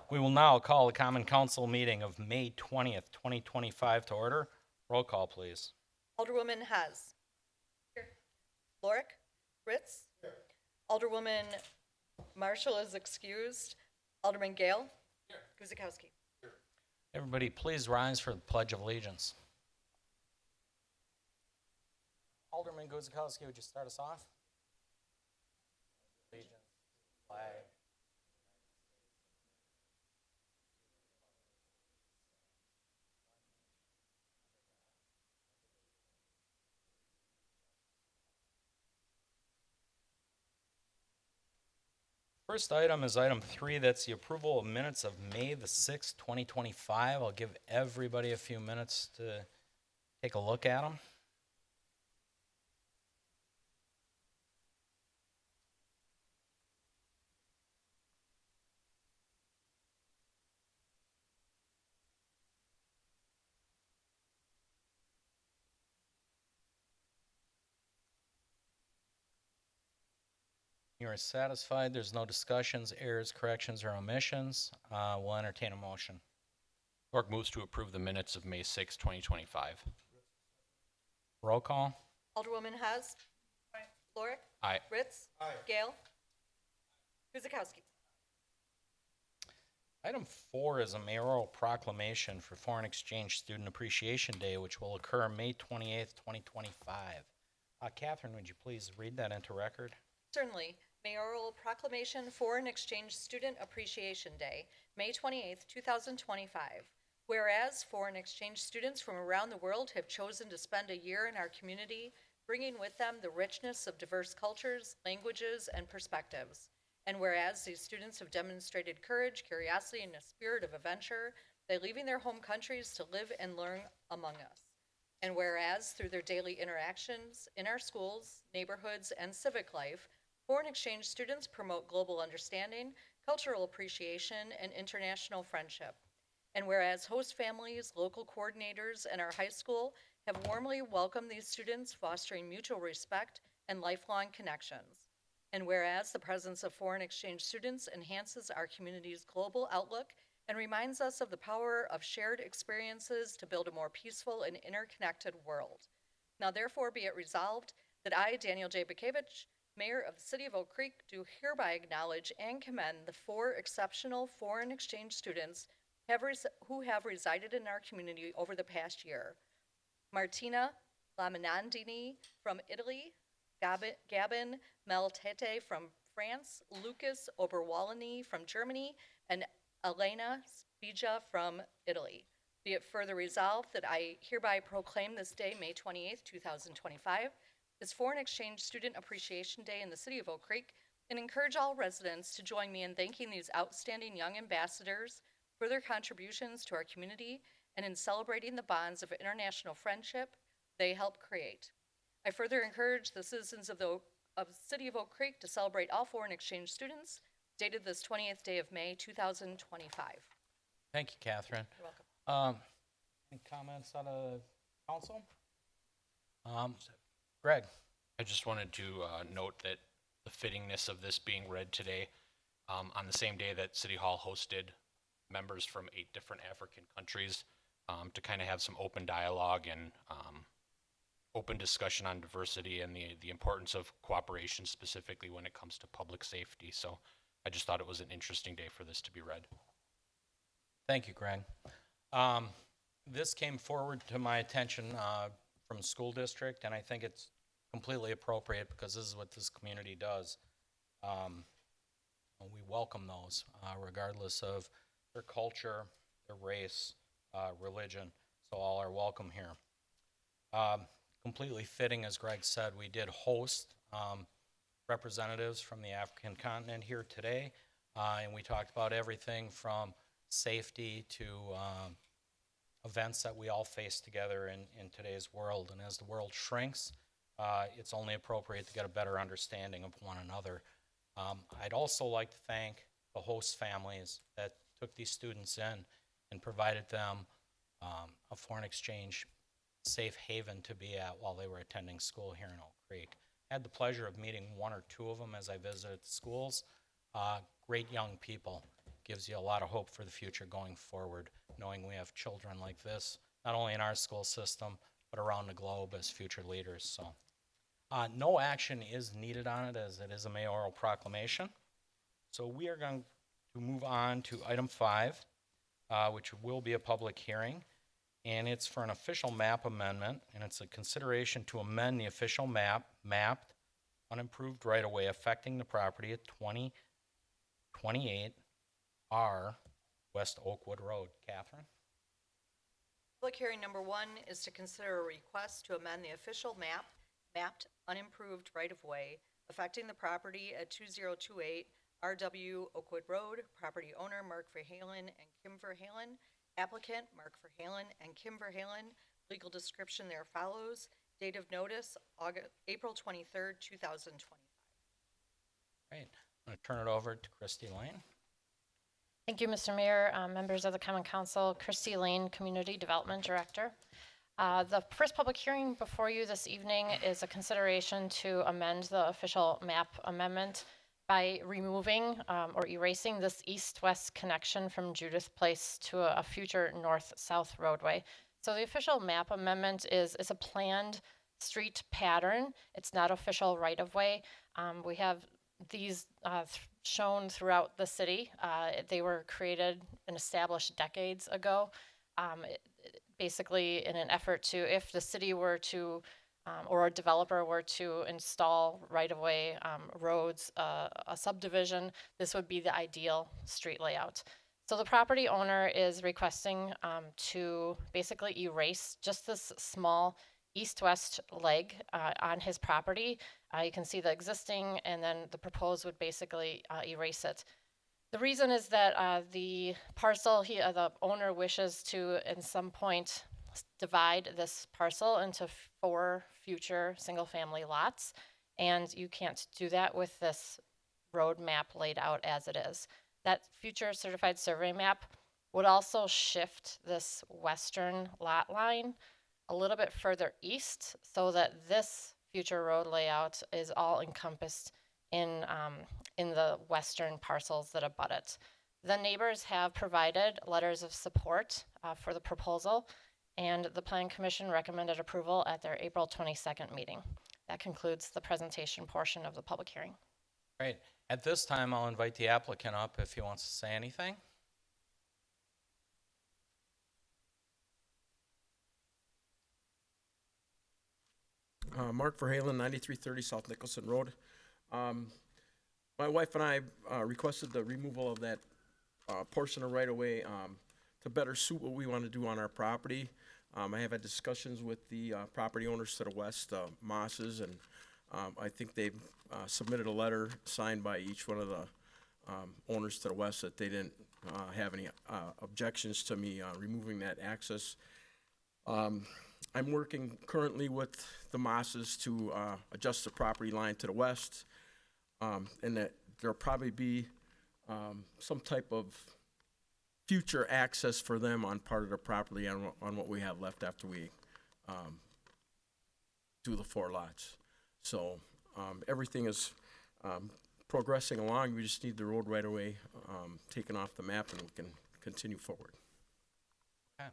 We will now call the Common Council meeting of May 20th, 2025 to order. Roll call, please. Alderwoman Haas. Here. Lorick. Ritz. Here. Alderwoman Marshall is excused. Alderman Gale. Here. Guzikowski. Everybody, please rise for the Pledge of Allegiance. Alderman Guzikowski, would you start us off? Allegiance, flag. First item is item 3. That's the approval of minutes of May the 6th, 2025. I'll give everybody a few minutes to take a look at them. You are satisfied, there's no discussions, errors, corrections, or omissions. We'll entertain a motion. York moves to approve the minutes of May 6, 2025. Roll call. Alderwoman Haas. Aye. Lorick. Aye. Ritz. Aye. Gale. Guzikowski. Item 4 is a mayoral proclamation for Foreign Exchange Student Appreciation Day, which will occur May 28th, 2025. Catherine, would you please read that into record? Certainly. Mayoral Proclamation Foreign Exchange Student Appreciation Day, May 28th, 2025. Whereas foreign exchange students from around the world have chosen to spend a year in our community, bringing with them the richness of diverse cultures, languages, and perspectives. And whereas these students have demonstrated courage, curiosity, and a spirit of adventure by leaving their home countries to live and learn among us. And whereas through their daily interactions in our schools, neighborhoods, and civic life, foreign exchange students promote global understanding, cultural appreciation, and international friendship. And whereas host families, local coordinators, and our high school have warmly welcomed these students, fostering mutual respect and lifelong connections. And whereas the presence of foreign exchange students enhances our community's global outlook and reminds us of the power of shared experiences to build a more peaceful and interconnected world. Now therefore be it resolved that I, Daniel J. Bakevich, Mayor of the City of Oak Creek, do hereby acknowledge and commend the 4 exceptional foreign exchange students who have resided in our community over the past year. Martina Laminandini from Italy, Gabin Meltete from France, Lucas Oberwalini from Germany, and Elena Spija from Italy. Be it further resolved that I hereby proclaim this day, May 28th, 2025, as Foreign Exchange Student Appreciation Day in the City of Oak Creek, and encourage all residents to join me in thanking these outstanding young ambassadors for their contributions to our community and in celebrating the bonds of international friendship they help create. I further encourage the citizens of the City of Oak Creek to celebrate all foreign exchange students, dated this 20th day of May, 2025. Thank you, Catherine. You're welcome. Any comments out of council? Greg. I just wanted to note that the fittingness of this being read today on the same day that City Hall hosted members from 8 different African countries to kind of have some open dialogue and open discussion on diversity and the importance of cooperation, specifically when it comes to public safety. So I just thought it was an interesting day for this to be read. Thank you, Greg. This came forward to my attention from school district, and I think it's completely appropriate because this is what this community does. We welcome those, regardless of their culture, their race, religion, so all are welcome here. Completely fitting, as Greg said, we did host representatives from the African continent here today, and we talked about everything from safety to events that we all face together in today's world. And as the world shrinks, it's only appropriate to get a better understanding of one another. I'd also like to thank the host families that took these students in and provided them a foreign exchange safe haven to be at while they were attending school here in Oak Creek. I had the pleasure of meeting 1 or 2 of them as I visited the schools. Great young people, gives you a lot of hope for the future going forward, knowing we have children like this, not only in our school system, but around the globe as future leaders. So, no action is needed on it as it is a mayoral proclamation. So we are going to move on to item 5, which will be a public hearing. And it's for an official map amendment, and it's a consideration to amend the official mapped unimproved right-of-way affecting the property at 2028 R West Oakwood Road. Catherine? Public hearing number 1 is to consider a request to amend the official mapped unimproved right-of-way affecting the property at 2028 RW Oakwood Road, property owner Mark Verhalen and Kim Verhalen, applicant Mark Verhalen and Kim Verhalen. Legal description there follows. Date of notice, April 23rd, 2025. Great. I'm going to turn it over to Christy Lane. Thank you, Mr. Mayor, members of the Common Council. Christy Lane, Community Development Director. The first public hearing before you this evening is a consideration to amend the official map amendment by removing or erasing this east-west connection from Judith Place to a future north-south roadway. So the official map amendment is a planned street pattern. It's not official right-of-way. We have these shown throughout the city. They were created and established decades ago, basically in an effort to, if the city were to, or a developer were to install right-of-way roads, a subdivision, this would be the ideal street layout. So the property owner is requesting to basically erase just this small east-west leg on his property. You can see the existing, and then the proposed would basically erase it. The reason is that the parcel, the owner wishes to, at some point, divide this parcel into 4 future single-family lots, and you can't do that with this road map laid out as it is. That future certified survey map would also shift this western lot line a little bit further east so that this future road layout is all encompassed in the western parcels that abut it. The neighbors have provided letters of support for the proposal, and the Plan Commission recommended approval at their April 22nd meeting. That concludes the presentation portion of the public hearing. Great. At this time, I'll invite the applicant up if he wants to say anything. Mark Verhalen, 9330 South Nicholson Road. My wife and I requested the removal of that portion of right-of-way to better suit what we want to do on our property. I have had discussions with the property owners to the west, Mosses, and I think they've submitted a letter signed by each one of the owners to the west that they didn't have any objections to me removing that access. I'm working currently with the Mosses to adjust the property line to the west, and that there'll probably be some type of future access for them on part of the property on what we have left after we do the 4 lots. So everything is progressing along. We just need the road right away taken off the map, and we can continue forward. Okay.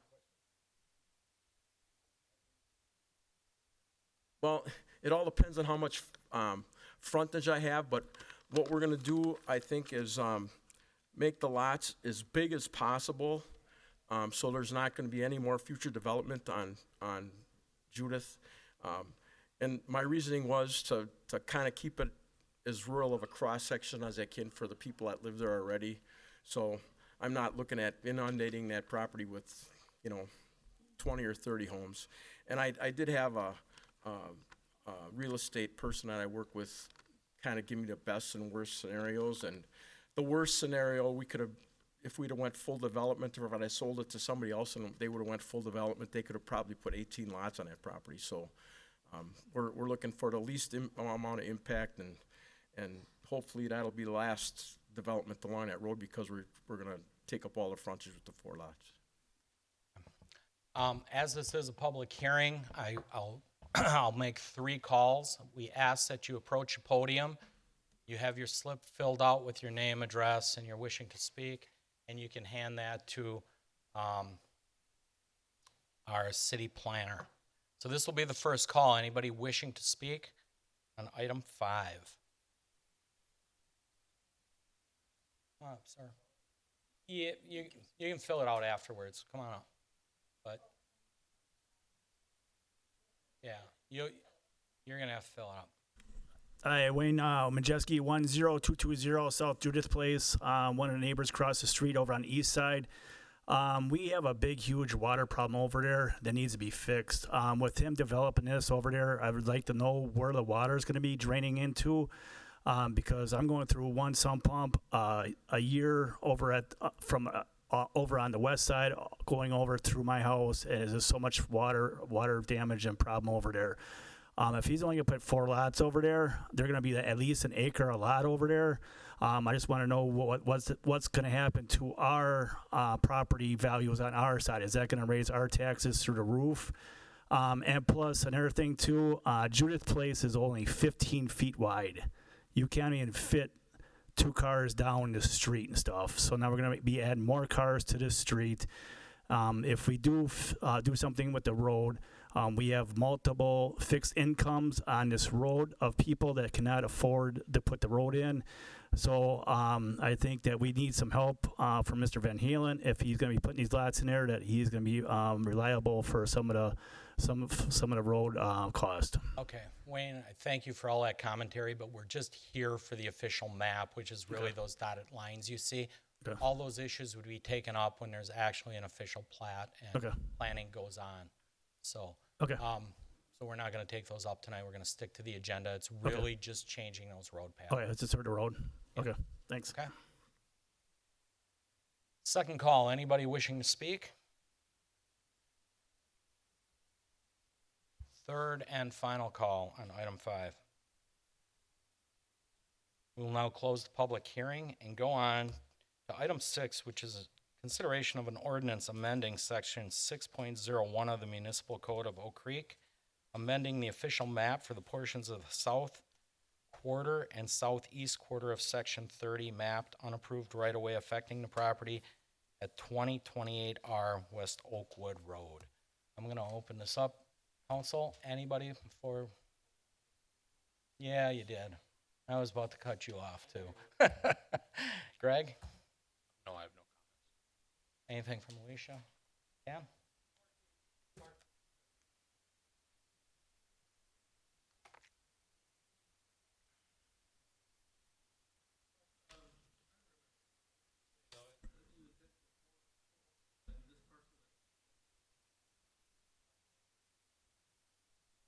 Well, it all depends on how much frontage I have, but what we're gonna do, I think, is make the lots as big as possible, so there's not gonna be any more future development on Judith. And my reasoning was to kind of keep it as rural of a cross-section as I can for the people that live there already. So I'm not looking at inundating that property with, 20 or 30 homes. And I did have a real estate person that I work with kind of give me the best and worst scenarios. And the worst scenario, we could have, if we'd have went full development, or if I sold it to somebody else and they would have went full development, they could have probably put 18 lots on that property. So we're looking for the least amount of impact, and hopefully that'll be the last development along that road, because we're gonna take up all the frontage with the 4 lots. As this is a public hearing, I'll make 3 calls. We ask that you approach the podium. You have your slip filled out with your name, address, and you're wishing to speak. and you can hand that to our city planner. So this will be the first call. Anybody wishing to speak on item 5? Come on up, sir. Yeah, you can fill it out afterwards. Come on up. But yeah, you're gonna have to fill it up. Hi, Wayne Majeski, 10220 South Judith Place. One of the neighbors across the street over on the east side. We have a big, huge water problem over there that needs to be fixed. With him developing this over there, I would like to know where the water is going to be draining into, because I'm going through one sump pump a year over at from over on the west side, going over through my house, and there's so much water damage and problem over there. If he's only going to put 4 lots over there, they're going to be at least an acre a lot over there. I just want to know what's going to happen to our property values on our side. Is that going to raise our taxes through the roof? And plus, another thing too, Judith Place is only 15 feet wide. You can't even fit 2 cars down the street and stuff. So now we're going to be adding more cars to this street. If we do something with the road, we have multiple fixed incomes on this road of people that cannot afford to put the road in. So I think that we need some help from Mr. Van Halen if he's going to be putting these lots in there, that he's going to be reliable for some of the road cost. Okay, Wayne, I thank you for all that commentary, but we're just here for the official map, which is really those dotted lines you see. Okay. All those issues would be taken up when there's actually an official plat and planning goes on. So, Okay. so we're not going to take those up tonight. We're going to stick to the agenda. It's really just changing those road paths. Okay, let's just start the road. Okay, thanks. Okay. Second call, anybody wishing to speak? Third and final call on item 5. We will now close the public hearing and go on to item 6, which is a consideration of an ordinance amending section 6.01 of the Municipal Code of Oak Creek, amending the official map for the portions of the south quarter and southeast quarter of section 30 mapped unapproved right-of-way affecting the property at 2028R West Oakwood Road. I'm going to open this up. Council, anybody before? Yeah, you did. I was about to cut you off too. Greg? No, I have no comments. Anything from Alicia? Yeah?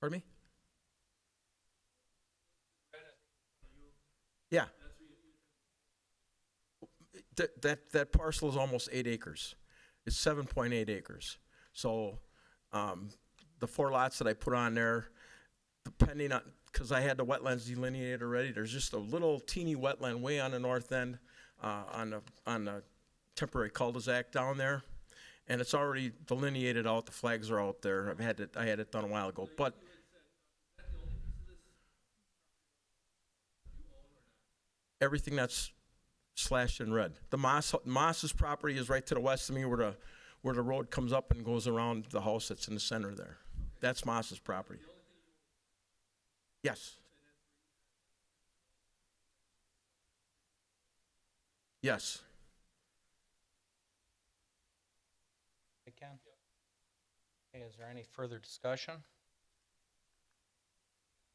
Pardon me? Yeah. That parcel is almost 8 acres. It's 7.8 acres. So the 4 lots that I put on there, depending on, because I had the wetlands delineated already, there's just a little teeny wetland way on the north end on the temporary cul-de-sac down there. And it's already delineated out. The flags are out there. I had it done a while ago. But everything that's slashed in red. The Moss's property is right to the west of me, where the road comes up and goes around the house that's in the center there. That's Moss's property. Yes. Yes. Ken? Okay, is there any further discussion?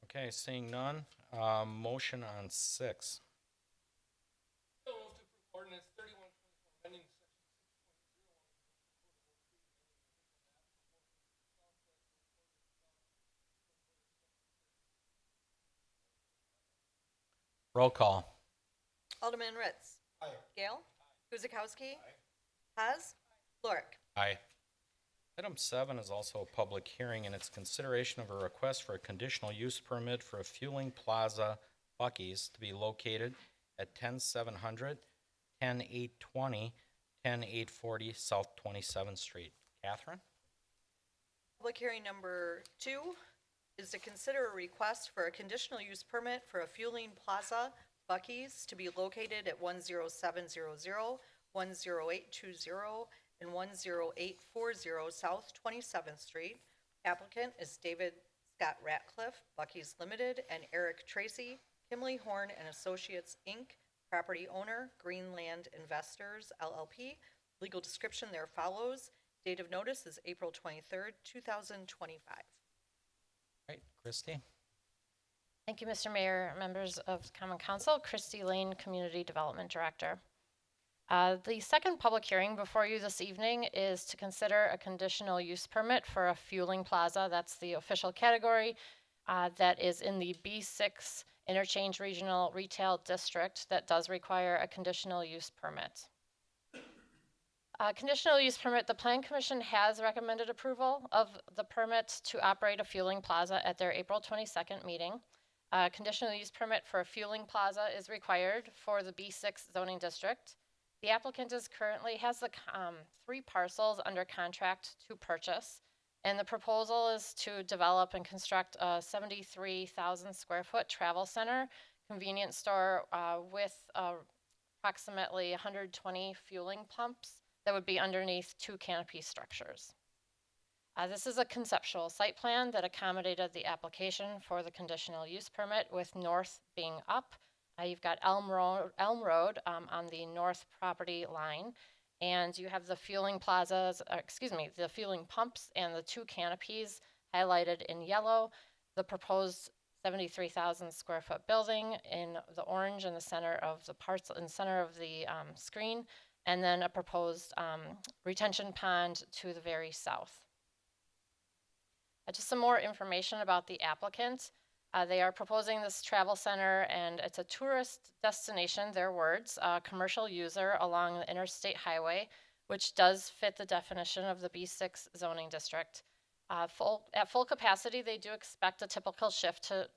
Okay, seeing none, motion on 6. Roll call. Alderman Ritz. Aye. Gale. Guzekowski. Haas. Lorick. Aye. Item 7 is also a public hearing, and it's consideration of a request for a conditional use permit for a fueling plaza Buc-ee's to be located at 10700, 10820, 10840 South 27th Street. Catherine? Public hearing number 2 is to consider a request for a conditional use permit for a fueling plaza Buc-ee's to be located at 10700, 10820 and 10840 South 27th Street. Applicant is David Scott Ratcliffe, Bucky's Limited, and Eric Tracy, Kimley Horn and Associates, Inc., property owner, Greenland Investors, LLP. Legal description there follows. Date of notice is April 23rd, 2025. Right, Christie? Thank you, Mr. Mayor, members of the Common Council. Christy Lane, Community Development Director. The second public hearing before you this evening is to consider a conditional use permit for a fueling plaza. That's the official category that is in the B6 Interchange Regional Retail District that does require a conditional use permit. Conditional use permit, the Plan Commission has recommended approval of the permit to operate a fueling plaza at their April 22nd meeting. Conditional use permit for a fueling plaza is required for the B6 zoning district. The applicant has the 3 parcels under contract to purchase, and the proposal is to develop and construct a 73,000 square foot travel center, convenience store with approximately 120 fueling pumps that would be underneath 2 canopy structures. This is a conceptual site plan that accommodated the application for the conditional use permit, with north being up. You've got Elm Road on the north property line, and you have the fueling the fueling pumps and the 2 canopies highlighted in yellow. The proposed 73,000 square foot building in the orange in the center of the screen, and then a proposed retention pond to the very south. Just some more information about the applicant. They are proposing this travel center, and it's a tourist destination, their words, commercial user along the interstate highway, which does fit the definition of the B6 zoning district. At full capacity, they do expect a typical shift to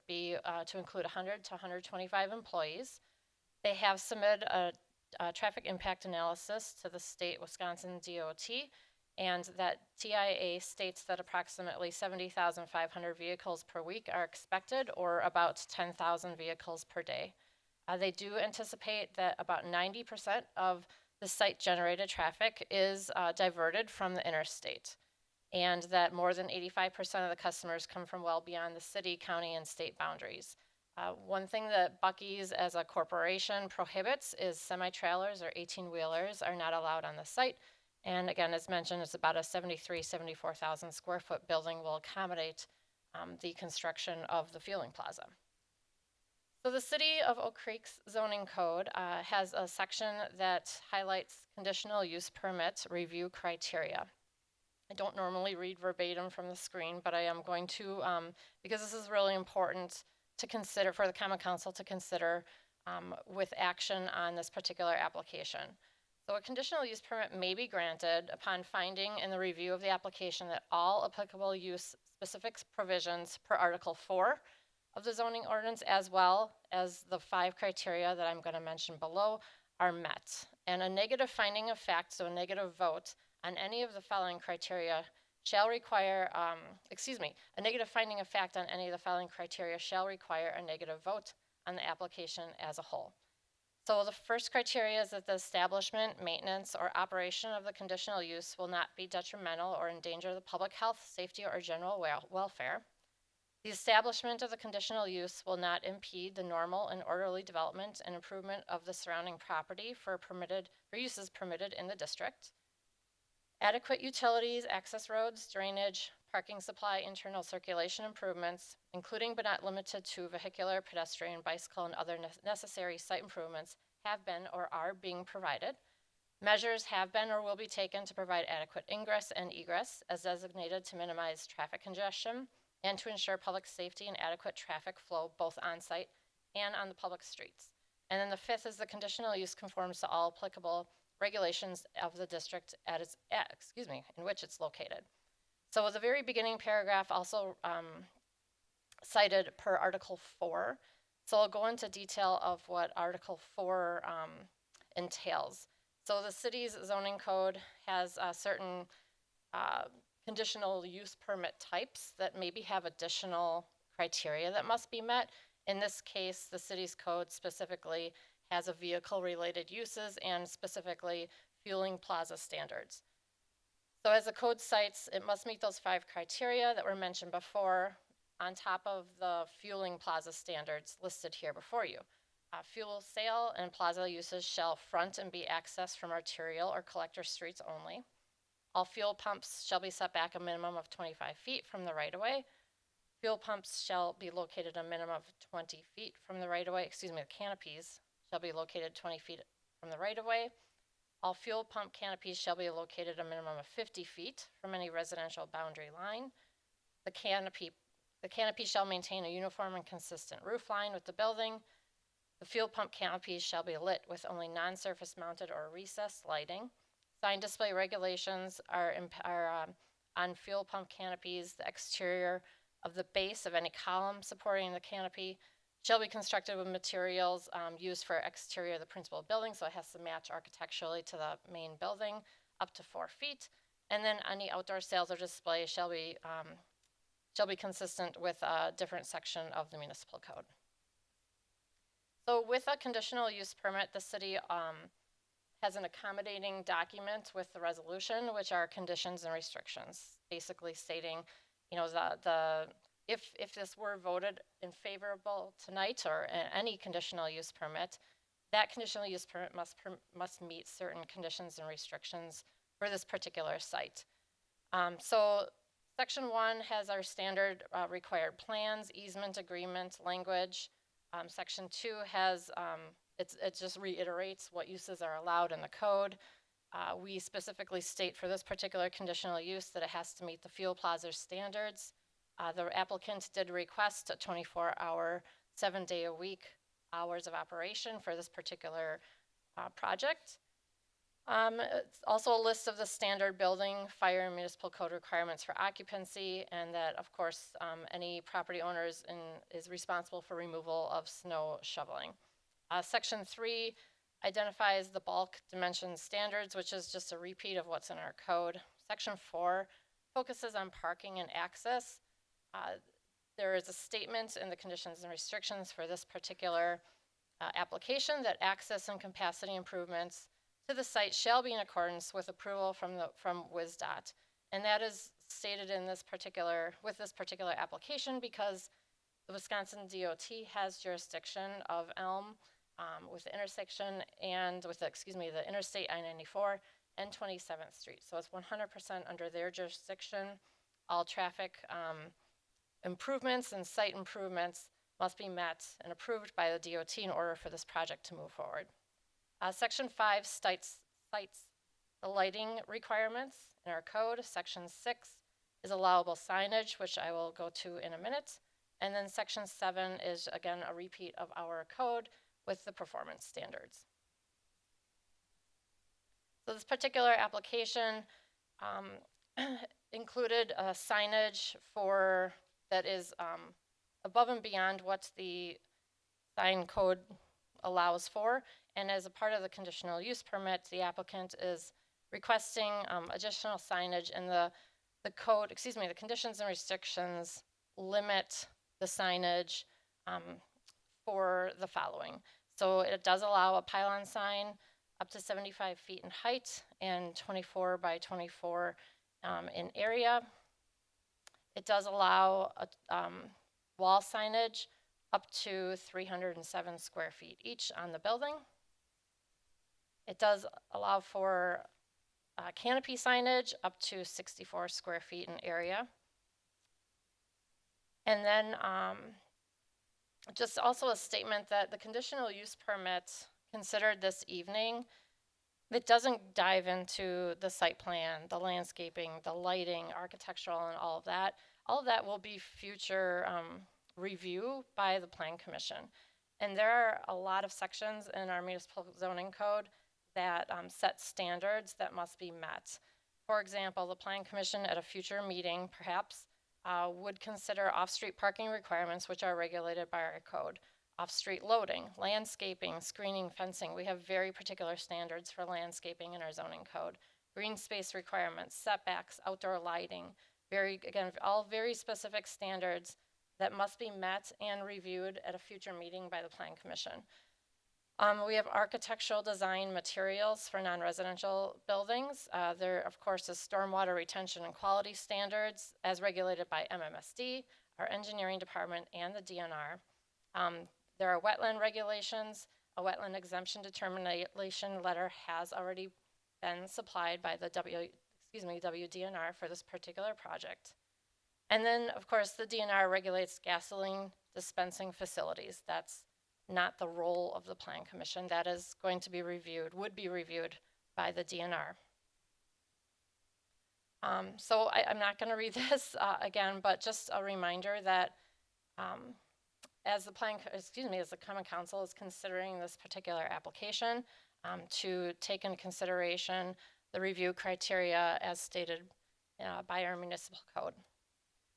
include 100 to 125 employees. They have submitted a traffic impact analysis to the state Wisconsin DOT, and that TIA states that approximately 70,500 vehicles per week are expected, or about 10,000 vehicles per day. They do anticipate that about 90% of the site-generated traffic is diverted from the interstate, and that more than 85% of the customers come from well beyond the city, county, and state boundaries. One thing that Bucky's as a corporation prohibits is semi-trailers or 18-wheelers are not allowed on the site. And again, as mentioned, it's about a 74,000 square foot building will accommodate the construction of the fueling plaza. So the City of Oak Creek's zoning code has a section that highlights conditional use permit review criteria. I don't normally read verbatim from the screen, but I am going to, because this is really important to consider for the Common Council to consider with action on this particular application. So a conditional use permit may be granted upon finding in the review of the application that all applicable use specific provisions per Article 4 of the zoning ordinance, as well as the 5 criteria that I'm going to mention below, are met. And a negative finding of fact, so a negative vote on any of the following criteria shall require, a negative finding of fact on any of the following criteria shall require a negative vote on the application as a whole. So the first criteria is that the establishment, maintenance, or operation of the conditional use will not be detrimental or endanger the public health, safety, or general welfare. The establishment of the conditional use will not impede the normal and orderly development and improvement of the surrounding property for uses permitted in the district. Adequate utilities, access roads, drainage, parking supply, internal circulation improvements, including but not limited to vehicular, pedestrian, bicycle, and other necessary site improvements have been or are being provided. Measures have been or will be taken to provide adequate ingress and egress as designated to minimize traffic congestion and to ensure public safety and adequate traffic flow both on site and on the public streets. And then the 5th is the conditional use conforms to all applicable regulations of the district in which it's located. So the very beginning paragraph also cited per Article 4. So I'll go into detail of what Article 4 entails. So the city's zoning code has certain conditional use permit types that maybe have additional criteria that must be met. In this case, the city's code specifically has a vehicle-related uses and specifically fueling plaza standards. So as the code cites, it must meet those 5 criteria that were mentioned before on top of the fueling plaza standards listed here before you. Fuel sale and plaza uses shall front and be accessed from arterial or collector streets only. All fuel pumps shall be set back a minimum of 25 feet from the right-of-way. Fuel pumps shall be located a minimum of 20 feet from the right-of-way. The canopies shall be located 20 feet from the right-of-way. All fuel pump canopies shall be located a minimum of 50 feet from any residential boundary line. The canopy shall maintain a uniform and consistent roof line with the building. The fuel pump canopies shall be lit with only non-surface mounted or recessed lighting. Sign display regulations are on fuel pump canopies. The exterior of the base of any column supporting the canopy shall be constructed with materials used for exterior of the principal building, so it has to match architecturally to the main building up to 4 feet. And then any outdoor sales or display shall be consistent with a different section of the municipal code. So with a conditional use permit, the city has an accommodating document with the resolution, which are conditions and restrictions, basically stating, you know, if this were voted in favorable tonight or any conditional use permit, that conditional use permit must meet certain conditions and restrictions for this particular site. So Section 1 has our standard required plans, easement agreement language. Section 2 has, it just reiterates what uses are allowed in the code. We specifically state for this particular conditional use that it has to meet the fuel plaza standards. The applicant did request a 24-hour, 7-day-a-week hours of operation for this particular project. It's also a list of the standard building, fire, and municipal code requirements for occupancy, and that, of course, any property owners is responsible for removal of snow shoveling. Section 3 identifies the bulk dimension standards, which is just a repeat of what's in our code. Section 4 focuses on parking and access. There is a statement in the conditions and restrictions for this particular application that access and capacity improvements to the site shall be in accordance with approval from WSDOT. And that is stated in this particular application because the Wisconsin DOT has jurisdiction of Elm with the intersection and with the Interstate I-94 and 27th Street. So it's 100% under their jurisdiction. All traffic improvements and site improvements must be met and approved by the DOT in order for this project to move forward. Section 5 cites the lighting requirements in our code. Section 6 is allowable signage, which I will go to in a minute. And then Section 7 is, again, a repeat of our code with the performance standards. So this particular application included signage that is above and beyond what the sign code allows for. And as a part of the conditional use permit, the applicant is requesting additional signage, and the conditions and restrictions limit the signage for the following. So it does allow a pylon sign up to 75 feet in height and 24 by 24 in area. It does allow wall signage up to 307 square feet each on the building. It does allow for canopy signage up to 64 square feet in area. And then just also a statement that the conditional use permit considered this evening, it doesn't dive into the site plan, the landscaping, the lighting, architectural, and all of that. All of that will be future review by the Plan Commission. And there are a lot of sections in our municipal zoning code that set standards that must be met. For example, the Plan Commission at a future meeting, perhaps, would consider off-street parking requirements, which are regulated by our code. Off-street loading, landscaping, screening, fencing. We have very particular standards for landscaping in our zoning code. Green space requirements, setbacks, outdoor lighting. All very specific standards that must be met and reviewed at a future meeting by the Plan Commission. We have architectural design materials for non-residential buildings. There, of course, is stormwater retention and quality standards as regulated by MMSD, our engineering department, and the DNR. There are wetland regulations. A wetland exemption determination letter has already been supplied by the WDNR for this particular project. And then, of course, the DNR regulates gasoline dispensing facilities. That's not the role of the Plan Commission. That is going to be reviewed, would be reviewed by the DNR. So I'm not going to read this again, but just a reminder that as the Common Council is considering this particular application, to take into consideration the review criteria as stated by our municipal code.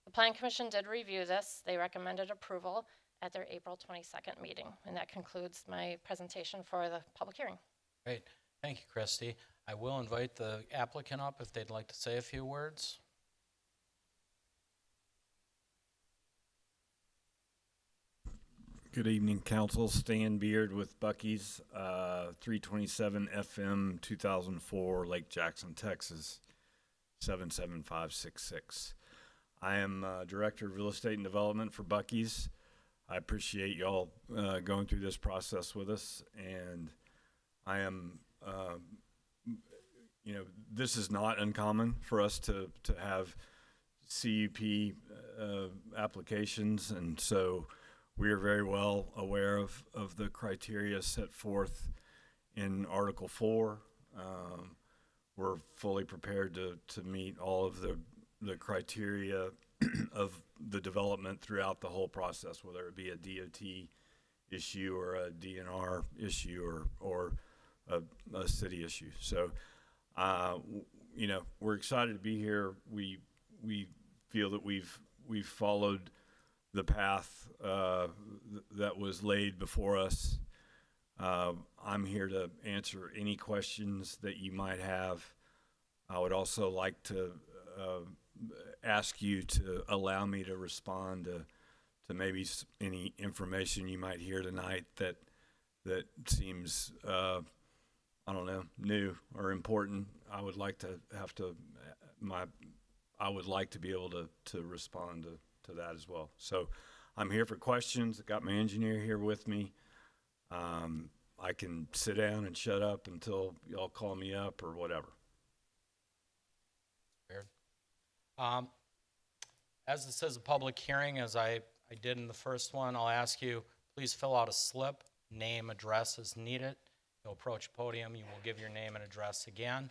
The Plan Commission did review this. They recommended approval at their April 22nd meeting. And that concludes my presentation for the public hearing. Great. Thank you, Christy. I will invite the applicant up if they'd like to say a few words. Good evening, Council. Stan Beard with Buc-ee's, 327 FM 2004, Lake Jackson, Texas, 77566. I am Director of Real Estate and Development for Buc-ee's. I appreciate y'all going through this process with us, and I am, this is not uncommon for us to have CUP applications, and so we are very well aware of the criteria set forth in Article 4. We're fully prepared to meet all of the criteria of the development throughout the whole process, whether it be a DOT issue or a DNR issue or a city issue. So, we're excited to be here. We feel that we've followed the path that was laid before us. I'm here to answer any questions that you might have. I would also like to ask you to allow me to respond to maybe any information you might hear tonight that seems, new or important. I would like to be able to respond to that as well. So I'm here for questions. I got my engineer here with me. I can sit down and shut up until y'all call me up or whatever. Weird. As this is a public hearing, as I did in the first one, I'll ask you, please fill out a slip, name, address as needed. You'll approach the podium, you will give your name and address again.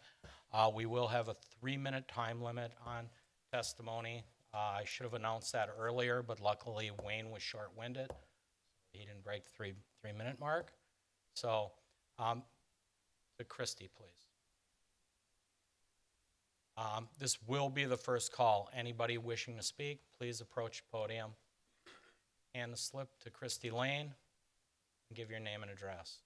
We will have a 3-minute time limit on testimony. I should have announced that earlier, but luckily Wayne was short-winded. He didn't break the three-minute mark. So, to Christy, please. This will be the first call. Anybody wishing to speak, please approach the podium. Hand the slip to Christy Lane and give your name and address.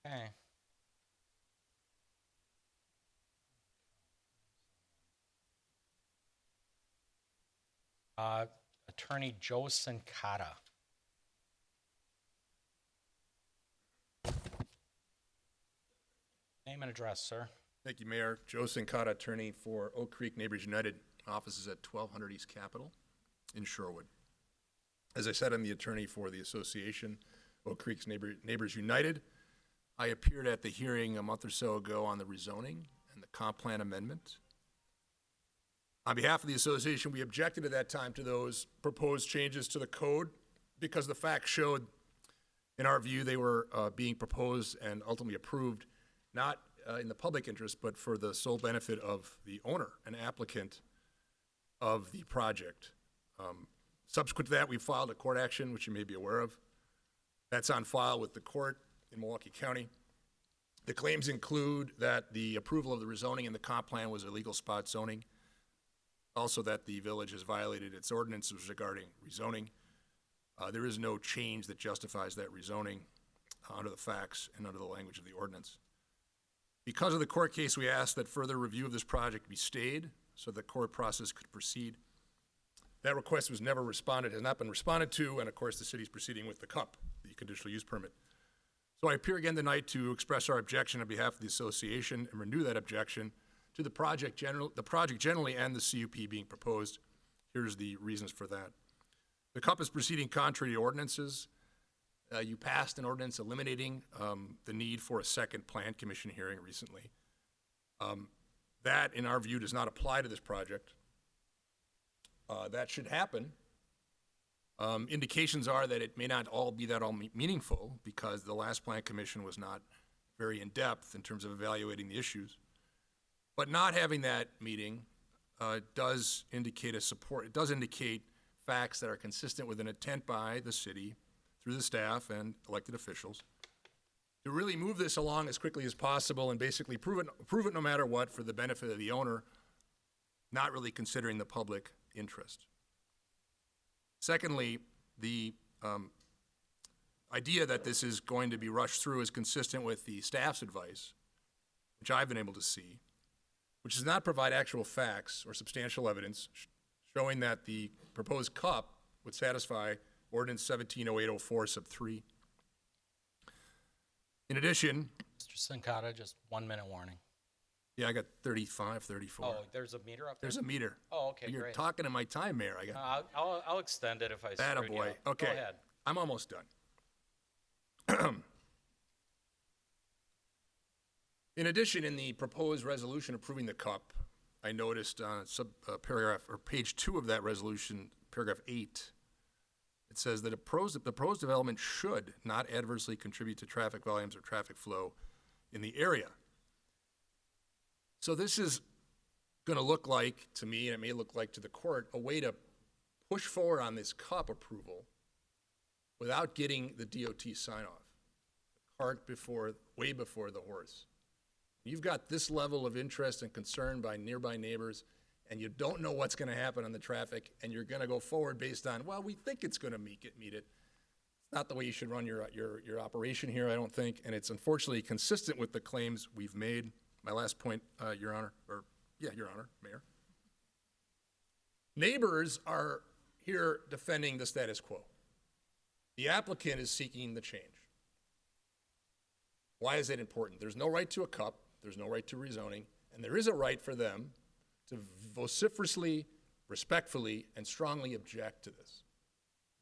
Okay. Attorney Joe Sincata. Name and address, sir. Thank you, Mayor. Joe Sincata, attorney for Oak Creek Neighbors United, offices at 1200 East Capitol in Shorewood. As I said, I'm the attorney for the association, Oak Creek's Neighbors United. I appeared at the hearing a month or so ago on the rezoning and the comp plan amendment. On behalf of the association, we objected at that time to those proposed changes to the code because the facts showed, in our view, they were being proposed and ultimately approved, not in the public interest, but for the sole benefit of the owner and applicant of the project. Subsequent to that, we filed a court action, which you may be aware of, That's on file with the court in Milwaukee County. The claims include that the approval of the rezoning in the comp plan was illegal spot zoning. Also that the village has violated its ordinances regarding rezoning. There is no change that justifies that rezoning under the facts and under the language of the ordinance. Because of the court case, we ask that further review of this project be stayed so the court process could proceed. That request was never responded, has not been responded to, and of course the city's proceeding with the CUP, the conditional use permit. So I appear again tonight to express our objection on behalf of the association and renew that objection to the project generally and the CUP being proposed. Here's the reasons for that. The CUP is proceeding contrary to ordinances. You passed an ordinance eliminating the need for a second plan commission hearing recently. That, in our view, does not apply to this project. That should happen. Indications are that it may not all be that meaningful because the last plan commission was not very in-depth in terms of evaluating the issues. But not having that meeting does indicate it does indicate facts that are consistent with an intent by the city through the staff and elected officials to really move this along as quickly as possible and basically prove it no matter what for the benefit of the owner, not really considering the public interest. Secondly, the idea that this is going to be rushed through is consistent with the staff's advice, which I've been able to see, which does not provide actual facts or substantial evidence showing that the proposed CUP would satisfy Ordinance 170804 sub 3. In addition, Mr. Sincata, just 1 minute warning. yeah, I got 35, 34. Oh, there's a meter up there? There's a meter. Oh, okay, You're great. talking in my time, Mayor. I got I'll extend it if I that a screwed you boy. up. Okay, Go ahead. I'm almost done. In addition, in the proposed resolution approving the CUP, I noticed on paragraph or page 2 of that resolution, paragraph 8, it says that the proposed development should not adversely contribute to traffic volumes or traffic flow in the area. So this is going to look like, to me, and it may look like to the court, a way to push forward on this CUP approval without getting the DOT sign-off. The cart way before the horse. You've got this level of interest and concern by nearby neighbors, and you don't know what's going to happen on the traffic, and you're going to go forward based on, well, we think it's going to meet it. It's not the way you should run your operation here, I don't think, and it's unfortunately consistent with the claims we've made. My last point, Your Honor, Your Honor, Mayor. Neighbors are here defending the status quo. The applicant is seeking the change. Why is that important? There's no right to a CUP, there's no right to rezoning, and there is a right for them to vociferously, respectfully, and strongly object to this.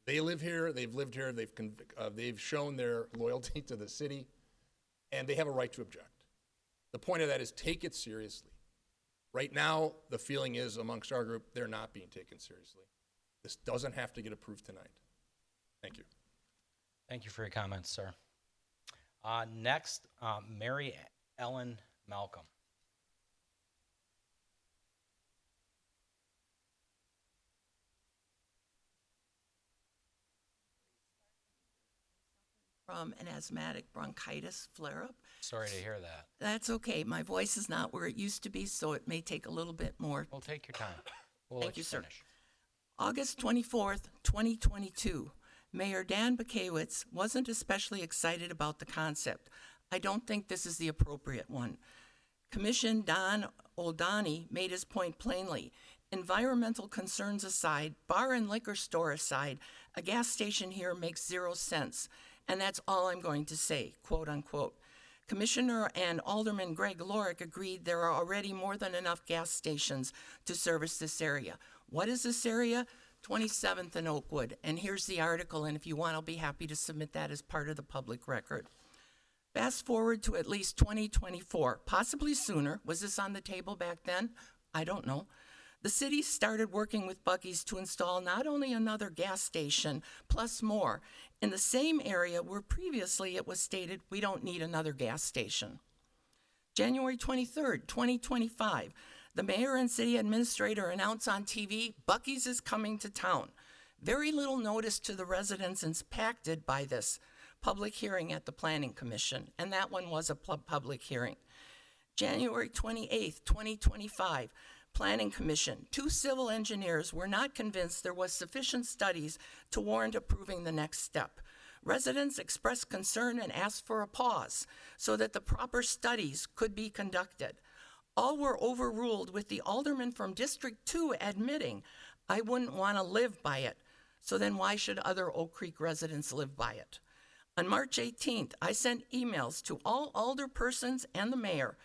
They live here, they've lived here, they've shown their loyalty to the city, and they have a right to object. The point of that is take it seriously. Right now, the feeling is amongst our group, they're not being taken seriously. This doesn't have to get approved tonight. Thank you. Thank you for your comments, sir. Next, Mary Ellen Malcolm. From an asthmatic bronchitis flare-up. Sorry to hear that. That's okay. My voice is not where it used to be, so it may take a little bit more. Well, take your time. We'll Thank let you, sir. finish. August 24th, 2022. Mayor Dan Bakewitz wasn't especially excited about the concept. I don't think this is the appropriate one. Commissioner Don Oldani made his point plainly. Environmental concerns aside, bar and liquor store aside, a gas station here makes 0 sense. And that's all I'm going to say, quote unquote. Commissioner and Alderman Greg Lorick agreed there are already more than enough gas stations to service this area. What is this area? 27th and Oakwood. And here's the article, and if you want, I'll be happy to submit that as part of the public record. Fast forward to at least 2024, possibly sooner. Was this on the table back then? I don't know. The city started working with Buc-ee's to install not only another gas station, plus more, in the same area where previously it was stated we don't need another gas station. January 23rd, 2025, the mayor and city administrator announce on TV, Buc-ee's is coming to town. Very little notice to the residents impacted by this. public hearing at the Planning Commission, and that one was a public hearing. January 28th, 2025, Planning Commission. 2 civil engineers were not convinced there was sufficient studies to warrant approving the next step. Residents expressed concern and asked for a pause so that the proper studies could be conducted. All were overruled, with the alderman from District 2 admitting, "I wouldn't want to live by it." So then why should other Oak Creek residents live by it? On March 18th, I sent emails to all alderpersons and the mayor.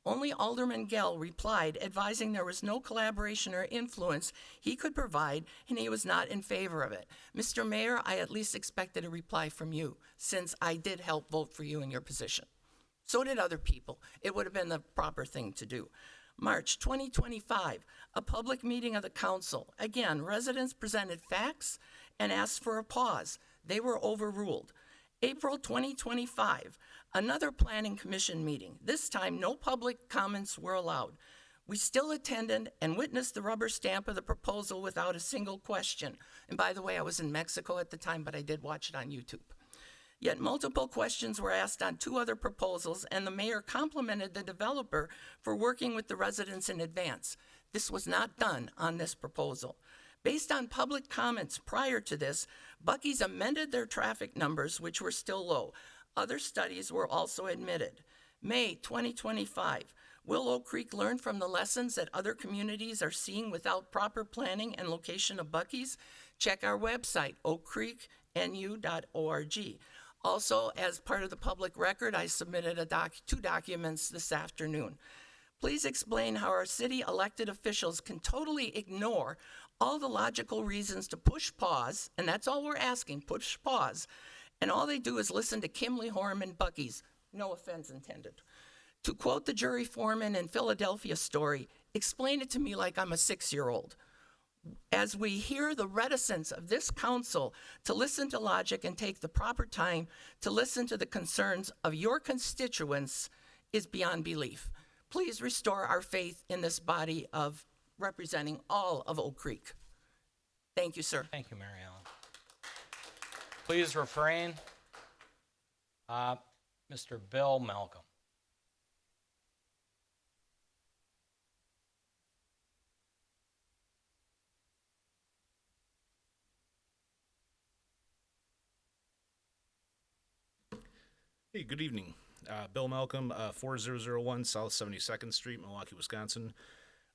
Only Alderman Gell replied, advising there was no collaboration or influence he could provide, and he was not in favor of it. Mr. Mayor, I at least expected a reply from you, since I did help vote for you in your position. So did other people. It would have been the proper thing to do. March 2025, a public meeting of the council. Again, residents presented facts and asked for a pause. They were overruled. April 2025, another Planning Commission meeting. This time, no public comments were allowed. We still attended and witnessed the rubber stamp of the proposal without a single question. And by the way, I was in Mexico at the time, but I did watch it on YouTube. Yet multiple questions were asked on 2 other proposals, and the mayor complimented the developer for working with the residents in advance. This was not done on this proposal. Based on public comments prior to this, Buc-ee's amended their traffic numbers, which were still low. Other studies were also admitted. May 2025, will Oak Creek learn from the lessons that other communities are seeing without proper planning and location of Buc-ee's? Check our website, oakcreeknu.org. Also, as part of the public record, I submitted 2 documents this afternoon. Please explain how our city elected officials can totally ignore all the logical reasons to push pause, and that's all we're asking, push pause, and all they do is listen to Kimley Horn and Buc-ee's, no offense intended. To quote the jury foreman in Philadelphia story, explain it to me like I'm a 6-year-old. As we hear the reticence of this council to listen to logic and take the proper time to listen to the concerns of your constituents is beyond belief. Please restore our faith in this body of representing all of Oak Creek. Thank you, sir. Thank you, Mary Ellen. Please refrain. Mr. Bill Malcolm. Hey, good evening. Bill Malcolm, 4001 South 72nd Street, Milwaukee, Wisconsin.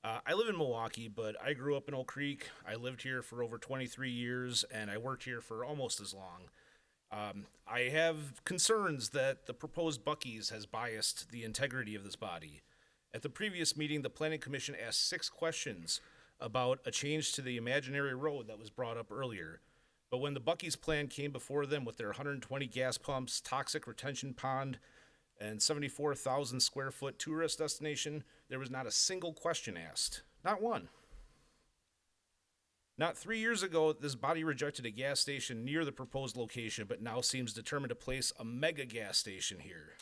I live in Milwaukee, but I grew up in Oak Creek. I lived here for over 23 years, and I worked here for almost as long. I have concerns that the proposed Buc-ee's has biased the integrity of this body. At the previous meeting, the Planning Commission asked 6 questions about a change to the imaginary road that was brought up earlier. But when the Buc-ee's plan came before them with their 120 gas pumps, toxic retention pond, and 74,000 square foot tourist destination, there was not a single question asked. Not one. Not 3 years ago, this body rejected a gas station near the proposed location, but now seems determined to place a mega gas station here.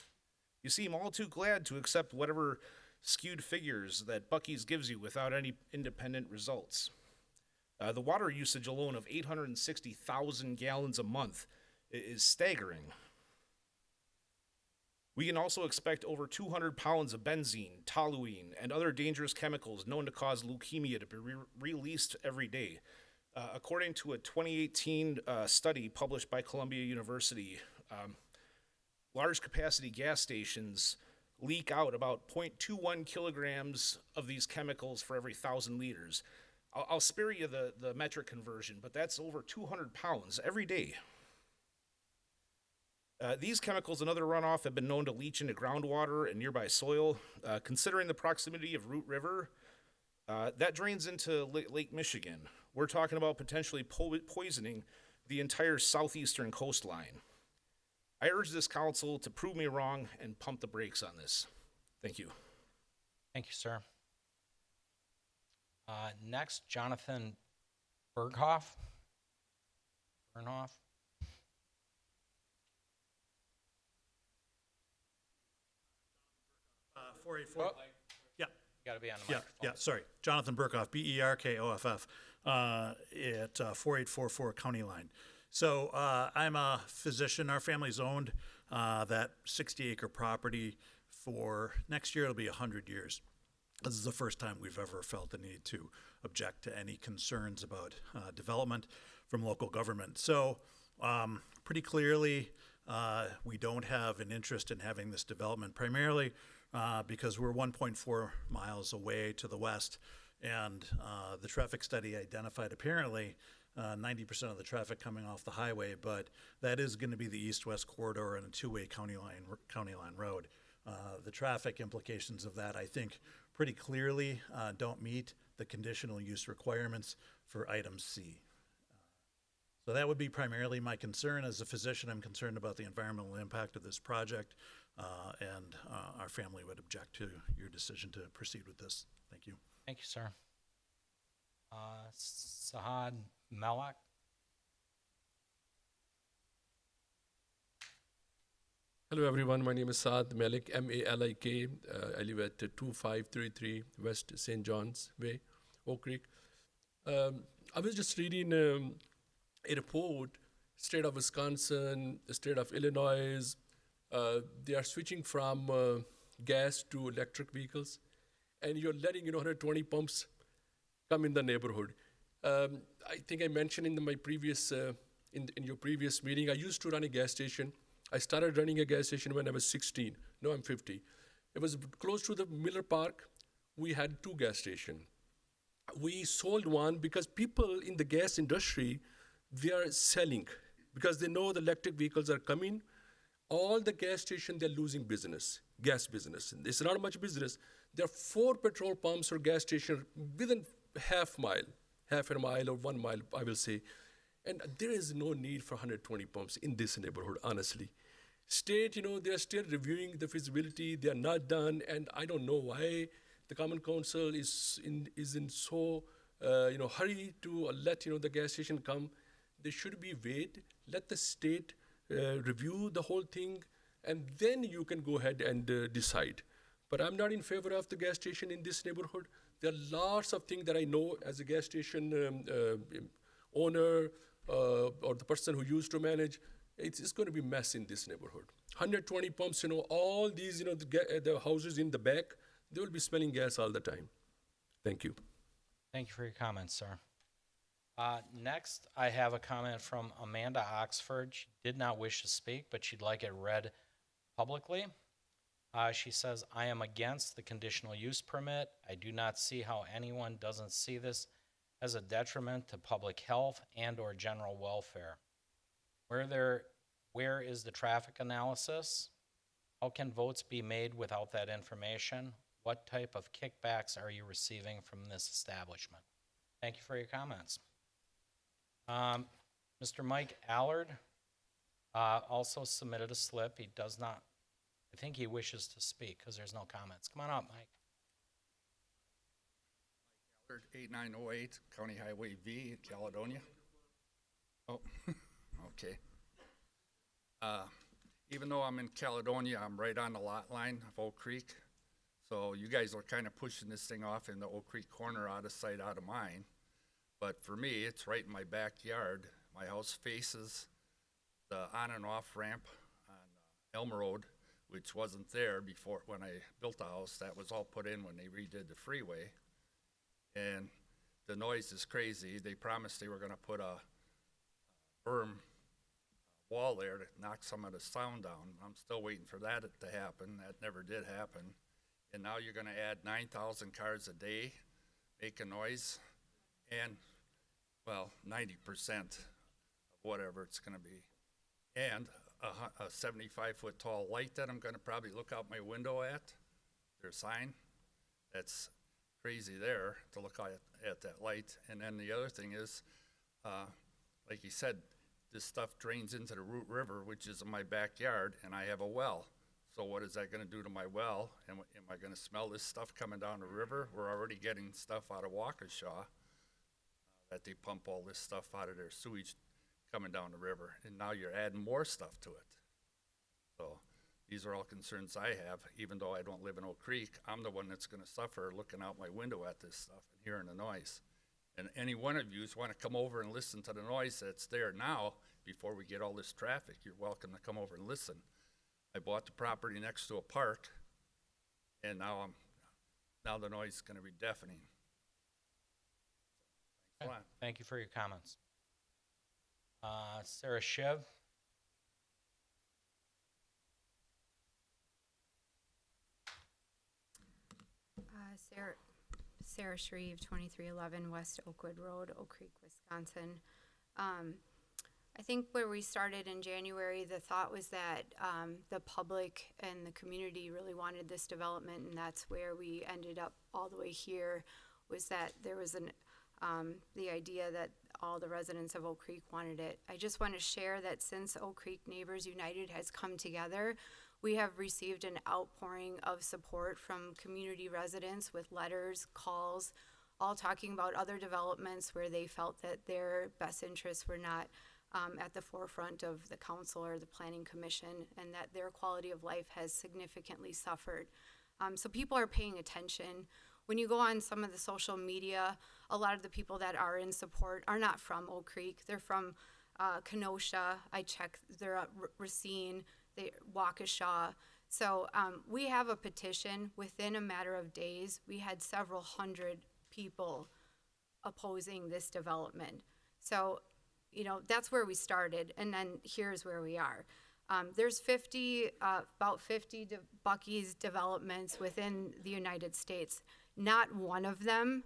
You seem all too glad to accept whatever skewed figures that Buc-ee's gives you without any independent results. The water usage alone of 860,000 gallons a month is staggering. We can also expect over 200 pounds of benzene, toluene, and other dangerous chemicals known to cause leukemia to be released every day. According to a 2018 study published by Columbia University, large capacity gas stations leak out about 0.21 kilograms of these chemicals for every 1,000 liters. I'll spare you the metric conversion, but that's over 200 pounds every day. These chemicals and other runoff have been known to leach into groundwater and nearby soil. Considering the proximity of Root River, that drains into Lake Michigan. We're talking about potentially poisoning the entire southeastern coastline. I urge this council to prove me wrong and pump the brakes on this. Thank you. Thank you, sir. Next, Jonathan Berghoff. 484. Yeah. Got to be on the Yeah, microphone. sorry. Jonathan Berkoff, Berkoff, at 4844 County Line. So I'm a physician. Our family's owned that 60-acre property for next year. It'll be 100 years. This is the first time we've ever felt the need to object to any concerns about development from local government. So pretty clearly, we don't have an interest in having this development, primarily because we're 1.4 miles away to the west, and the traffic study identified apparently 90% of the traffic coming off the highway, but that is going to be the east-west corridor and a two-way county line road. The traffic implications of that, I think, pretty clearly don't meet the conditional use requirements for item C. So that would be primarily my concern. As a physician, I'm concerned about the environmental impact of this project, and our family would object to your decision to proceed with this. Thank you. Thank you, sir. Sahad Malak. Hello everyone, my name is Saad Malik, M-A-L-I-K. I live at 2533 West St. John's Way, Oak Creek. I was just reading a report, state of Wisconsin, the state of Illinois, they are switching from gas to electric vehicles, and you're letting 120 pumps come in the neighborhood. I think I mentioned in my previous, in your previous meeting, I used to run a gas station. I started running a gas station when I was 16. Now I'm 50. It was close to the Miller Park. We had 2 gas stations. We sold one because people in the gas industry, they are selling because they know the electric vehicles are coming. All the gas stations, they're losing business, gas business. It's not much business. There are 4 petrol pumps or gas stations within half a mile or 1 mile, I will say. And there is no need for 120 pumps in this neighborhood, honestly. State, they are still reviewing the feasibility. They are not done, and I don't know why the Common Council is in so hurry to let the gas station come. They should be wait. Let the state review the whole thing, and then you can go ahead and decide. But I'm not in favor of the gas station in this neighborhood. There are lots of things that I know as a gas station owner or the person who used to manage. It's going to be a mess in this neighborhood. 120 pumps, all these, the houses in the back, they will be smelling gas all the time. Thank you. Thank you for your comments, sir. Next, I have a comment from Amanda Oxford. She did not wish to speak, but she'd like it read publicly. She says, I am against the conditional use permit. I do not see how anyone doesn't see this as a detriment to public health and or general welfare. Where is the traffic analysis? How can votes be made without that information? What type of kickbacks are you receiving from this establishment? Thank you for your comments. Mr. Mike Allard also submitted a slip. He does not, I think he wishes to speak because there's no comments. Come on up, Mike. 8908 County Highway V, Caledonia. Oh, okay. Even though I'm in Caledonia, I'm right on the lot line of Oak Creek. So you guys are kind of pushing this thing off in the Oak Creek corner, out of sight, out of mind. But for me, it's right in my backyard. My house faces the on and off ramp on Elm Road, which wasn't there before when I built the house. That was all put in when they redid the freeway. And the noise is crazy. They promised they were going to put a berm wall there to knock some of the sound down. I'm still waiting for that to happen. That never did happen. And now you're going to add 9,000 cars a day making noise, and, well, 90% of whatever it's going to be. And a 75-foot tall light that I'm going to probably look out my window at, their sign. That's crazy there to look at that light. And then the other thing is, like you said, this stuff drains into the Root River, which is in my backyard, and I have a well. So what is that going to do to my well? And am I going to smell this stuff coming down the river? We're already getting stuff out of Waukesha that they pump all this stuff out of their sewage coming down the river, and now you're adding more stuff to it. So these are all concerns I have. Even though I don't live in Oak Creek, I'm the one that's going to suffer looking out my window at this stuff and hearing the noise. And any one of you want to come over and listen to the noise that's there now, before we get all this traffic, you're welcome to come over and listen. I bought the property next to a park, and now the noise is gonna be deafening. Thanks a lot. Thank you for your comments. Sarah Shiv? Sarah Shreve, 2311 West Oakwood Road, Oak Creek, Wisconsin. I think where we started in January, the thought was that the public and the community really wanted this development, and that's where we ended up all the way here, was that there was the idea that all the residents of Oak Creek wanted it. I just want to share that since Oak Creek Neighbors United has come together, we have received an outpouring of support from community residents with letters, calls, all talking about other developments where they felt that their best interests were not at the forefront of the council or the planning commission, and that their quality of life has significantly suffered. So people are paying attention. When you go on some of the social media, a lot of the people that are in support are not from Oak Creek. They're from Kenosha. I checked, they're at Racine, Waukesha. So we have a petition. Within a matter of days, we had several hundred people opposing this development. So, you know, that's where we started, and then here's where we are. There's about 50 Buc-ee's developments within the United States. Not one of them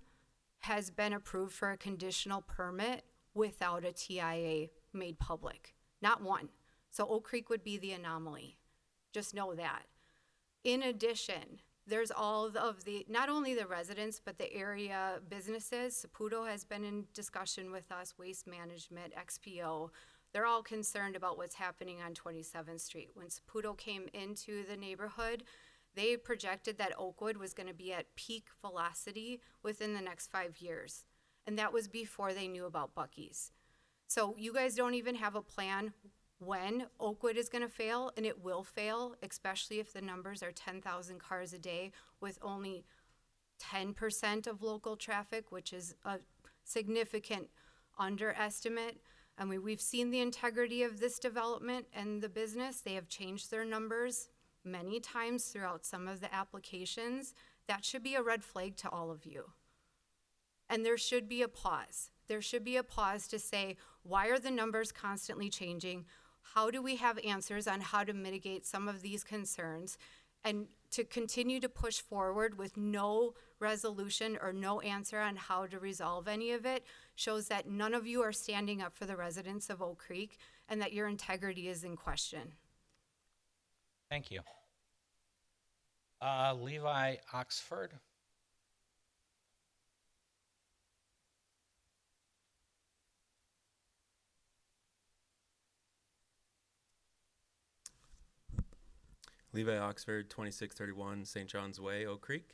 has been approved for a conditional permit without a TIA made public. Not one. So Oak Creek would be the anomaly. Just know that. In addition, there's all of the, not only the residents, but the area businesses. Saputo has been in discussion with us, Waste Management, XPO. They're all concerned about what's happening on 27th Street. When Saputo came into the neighborhood, they projected that Oakwood was going to be at peak velocity within the next 5 years. And that was before they knew about Buc-ee's. So you guys don't even have a plan when Oakwood is going to fail, and it will fail, especially if the numbers are 10,000 cars a day with only 10% of local traffic, which is a significant underestimate. I mean, we've seen the integrity of this development and the business. They have changed their numbers many times throughout some of the applications. That should be a red flag to all of you. And there should be a pause. There should be a pause to say, why are the numbers constantly changing? How do we have answers on how to mitigate some of these concerns? And to continue to push forward with no resolution or no answer on how to resolve any of it shows that none of you are standing up for the residents of Oak Creek and that your integrity is in question. Thank you. Levi Oxford? Levi Oxford, 2631 St. John's Way, Oak Creek.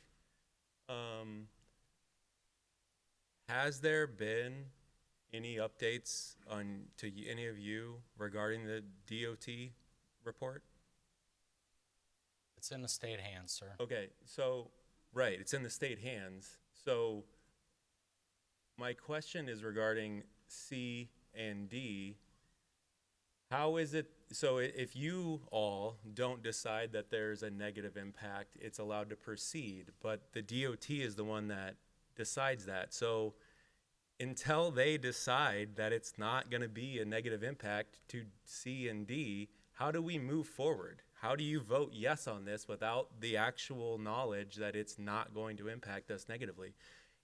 Has there been any updates to any of you regarding the DOT report? It's in the state hands, sir. Okay, so, right, it's in the state hands. So my question is regarding C and D. How is it, so if you all don't decide that there's a negative impact, it's allowed to proceed, but the DOT is the one that decides that. So until they decide that it's not going to be a negative impact to C and D, how do we move forward? How do you vote yes on this without the actual knowledge that it's not going to impact us negatively?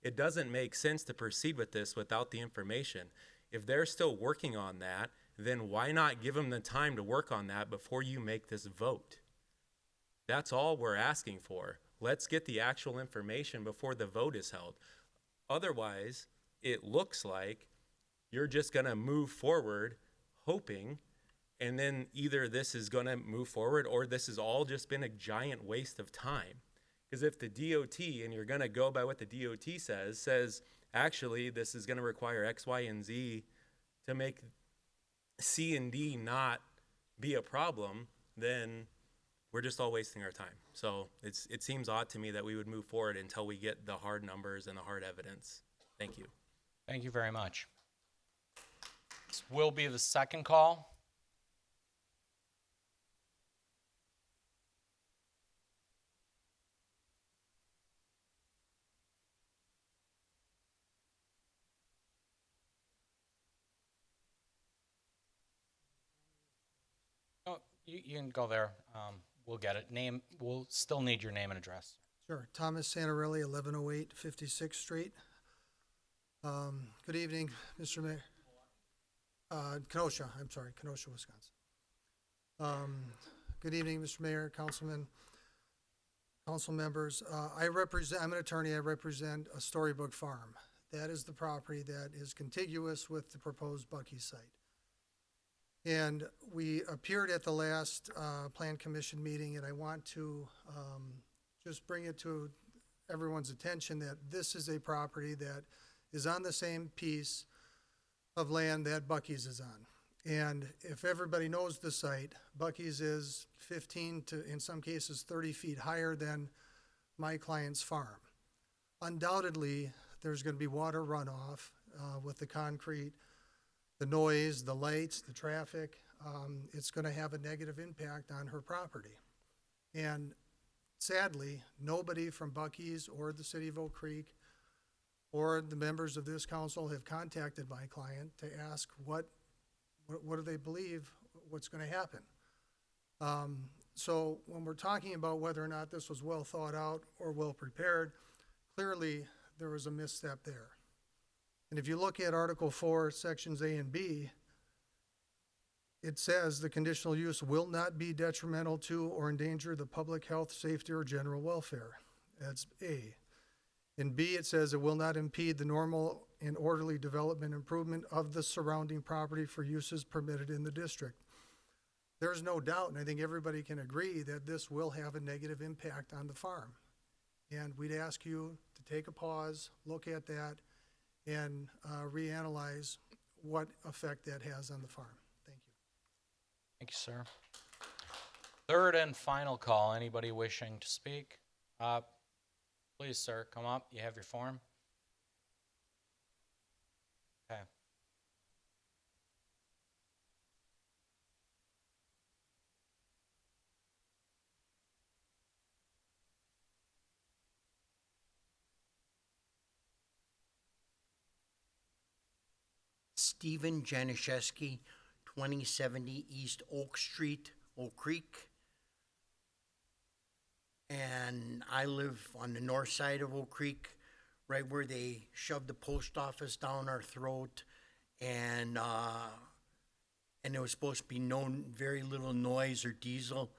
It doesn't make sense to proceed with this without the information. If they're still working on that, then why not give them the time to work on that before you make this vote? That's all we're asking for. Let's get the actual information before the vote is held. Otherwise, it looks like you're just going to move forward hoping, and then either this is going to move forward or this has all just been a giant waste of time. Because if the DOT, and you're going to go by what the DOT says actually this is going to require X, Y, and Z to make C and D not be a problem, then we're just all wasting our time. So it seems odd to me that we would move forward until we get the hard numbers and the hard evidence. Thank you. Thank you very much. This will be the second call. Oh, you can go there. We'll get it. We'll still need your name and address. Sure. Thomas Santarelli, 1108 56th Street. Good evening, Mr. Mayor. Kenosha, I'm sorry, Kenosha, Wisconsin. Good evening, Mr. Mayor, councilman, council members. I'm an attorney. I represent a Storybook Farm. That is the property that is contiguous with the proposed Bucky site. And we appeared at the last Plan Commission meeting, and I want to just bring it to everyone's attention that this is a property that is on the same piece of land that Bucky's is on. And if everybody knows the site, Bucky's is 15 to, in some cases, 30 feet higher than my client's farm. Undoubtedly, there's going to be water runoff with the concrete, the noise, the lights, the traffic. It's going to have a negative impact on her property. And sadly, nobody from Bucky's or the city of Oak Creek or the members of this council have contacted my client to ask what do they believe what's going to happen. So when we're talking about whether or not this was well thought out or well prepared, clearly there was a misstep there. And if you look at Article 4, Sections A and B, it says the conditional use will not be detrimental to or endanger the public health, safety, or general welfare. That's A. In B, it says it will not impede the normal and orderly development improvement of the surrounding property for uses permitted in the district. There's no doubt, and I think everybody can agree, that this will have a negative impact on the farm. And we'd ask you to take a pause, look at that, and reanalyze what effect that has on the farm. Thank you. Thank you, sir. Third and final call. Anybody wishing to speak? Please, sir, come up. You have your form. Okay. Stephen Januszewski, 2070 East Oak Street, Oak Creek. And I live on the north side of Oak Creek, right where they shoved the post office down our throat, and there was supposed to be very little noise or diesel.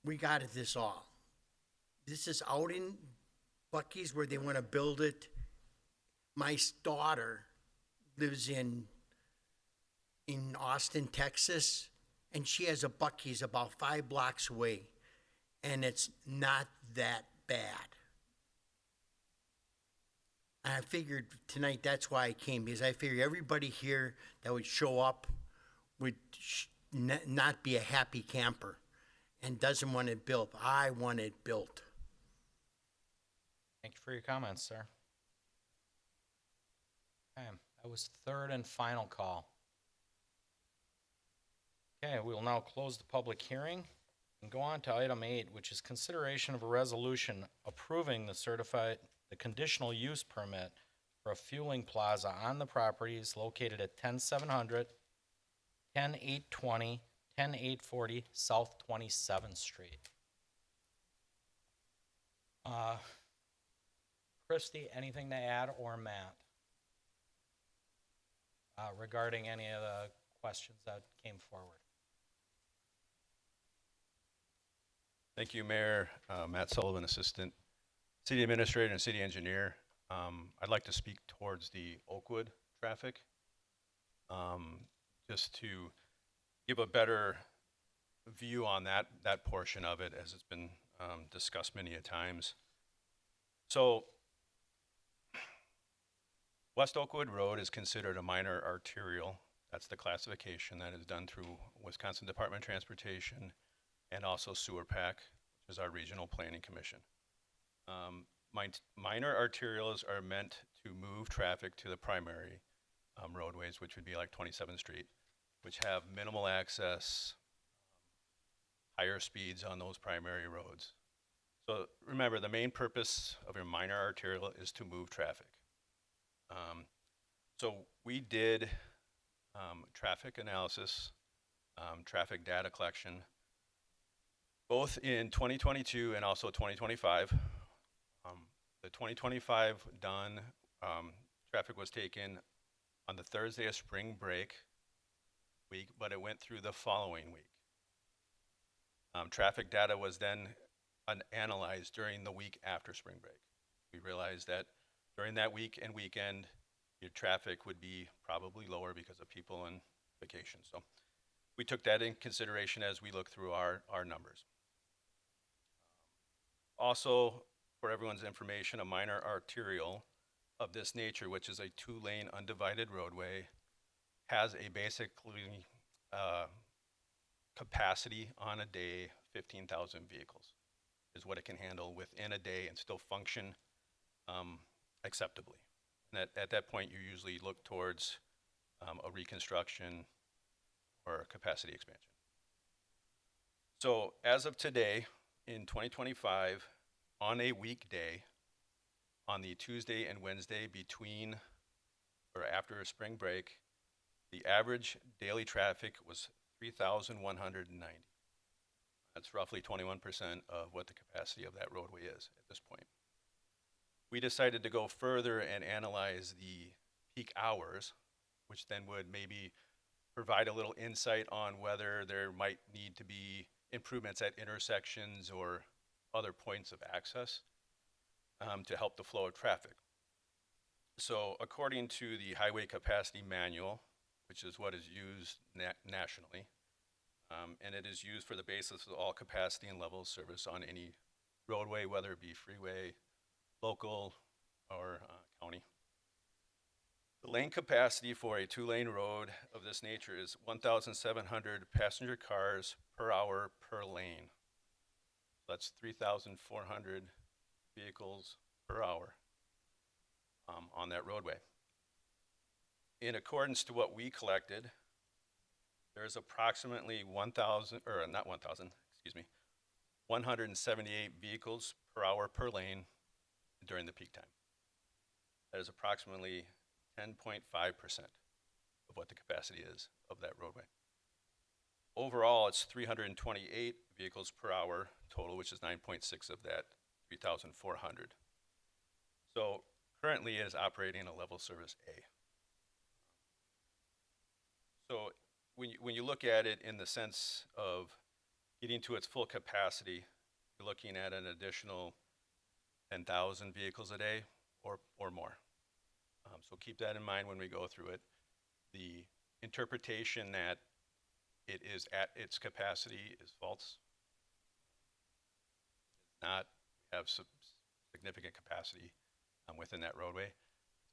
We got it this all. This is out in Bucky's where they want to build it. My daughter lives in Austin, Texas, and she has a Bucky's about 5 blocks away. And it's not that bad. And I figured tonight that's why I came, because I figured everybody here that would show up would not be a happy camper and doesn't want it built. I want it built. Thank you for your comments, sir. Okay, that was third and final call. Okay, we will now close the public hearing and go on to item 8, which is consideration of a resolution approving the conditional use permit for a fueling plaza on the properties located at 10700, 10820, 10840 South 27th Street. Christy, anything to add, or Matt, regarding any of the questions that came forward? Thank you, Mayor. Matt Sullivan, Assistant City Administrator and City Engineer. I'd like to speak towards the Oakwood traffic, just to give a better view on that portion of it, as it's been discussed many a times. So, West Oakwood Road is considered a minor arterial. That's the classification that is done through Wisconsin Department of Transportation and also Sewer PAC, which is our regional planning commission. Minor arterials are meant to move traffic to the primary roadways, which would be like 27th Street, which have minimal access, higher speeds on those primary roads. So remember, the main purpose of your minor arterial is to move traffic. So we did traffic analysis, traffic data collection, both in 2022 and also 2025. The 2025 done, traffic was taken on the Thursday of spring break week, but it went through the following week. Traffic data was then analyzed during the week after spring break. We realized that during that week and weekend, your traffic would be probably lower because of people on vacation. So we took that in consideration as we look through our numbers. Also, for everyone's information, a minor arterial of this nature, which is a 2-lane undivided roadway, has a basically capacity on a day, 15,000 vehicles is what it can handle within a day and still function acceptably. And at that point, you usually look towards a reconstruction or a capacity expansion. So as of today, in 2025, on a weekday, on the Tuesday and Wednesday between or after a spring break, the average daily traffic was 3,190. That's roughly 21% of what the capacity of that roadway is at this point. We decided to go further and analyze the peak hours, which then would maybe provide a little insight on whether there might need to be improvements at intersections or other points of access to help the flow of traffic. So according to the Highway Capacity Manual, which is what is used nationally, and it is used for the basis of all capacity and level of service on any roadway, whether it be freeway, local, or county. The lane capacity for a 2-lane road of this nature is 1,700 passenger cars per hour per lane. That's 3,400 vehicles per hour on that roadway. In accordance to what we collected, there's approximately 178 vehicles per hour per lane during the peak time. That is approximately 10.5% of what the capacity is of that roadway. Overall, it's 328 vehicles per hour total, which is 9.6 of that 3,400. So currently it is operating a level service A. So when you look at it in the sense of getting to its full capacity, you're looking at an additional 10,000 vehicles a day or more. So keep that in mind when we go through it. The interpretation that it is at its capacity is false. It's not. We have significant capacity within that roadway.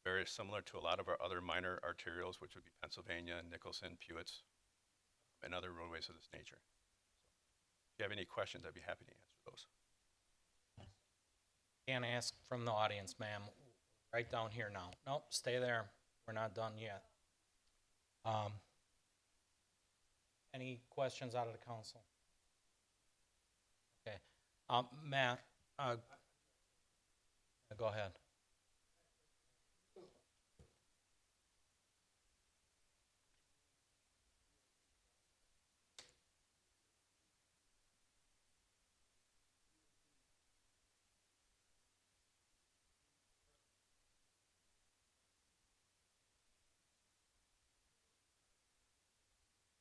Very similar to a lot of our other minor arterials, which would be Pennsylvania, Nicholson, Pewitz, and other roadways of this nature. If you have any questions, I'd be happy to answer those. Can't ask from the audience, ma'am. Right down here now. Nope, stay there. We're not done yet. Any questions out of the council? Okay. Matt, go ahead.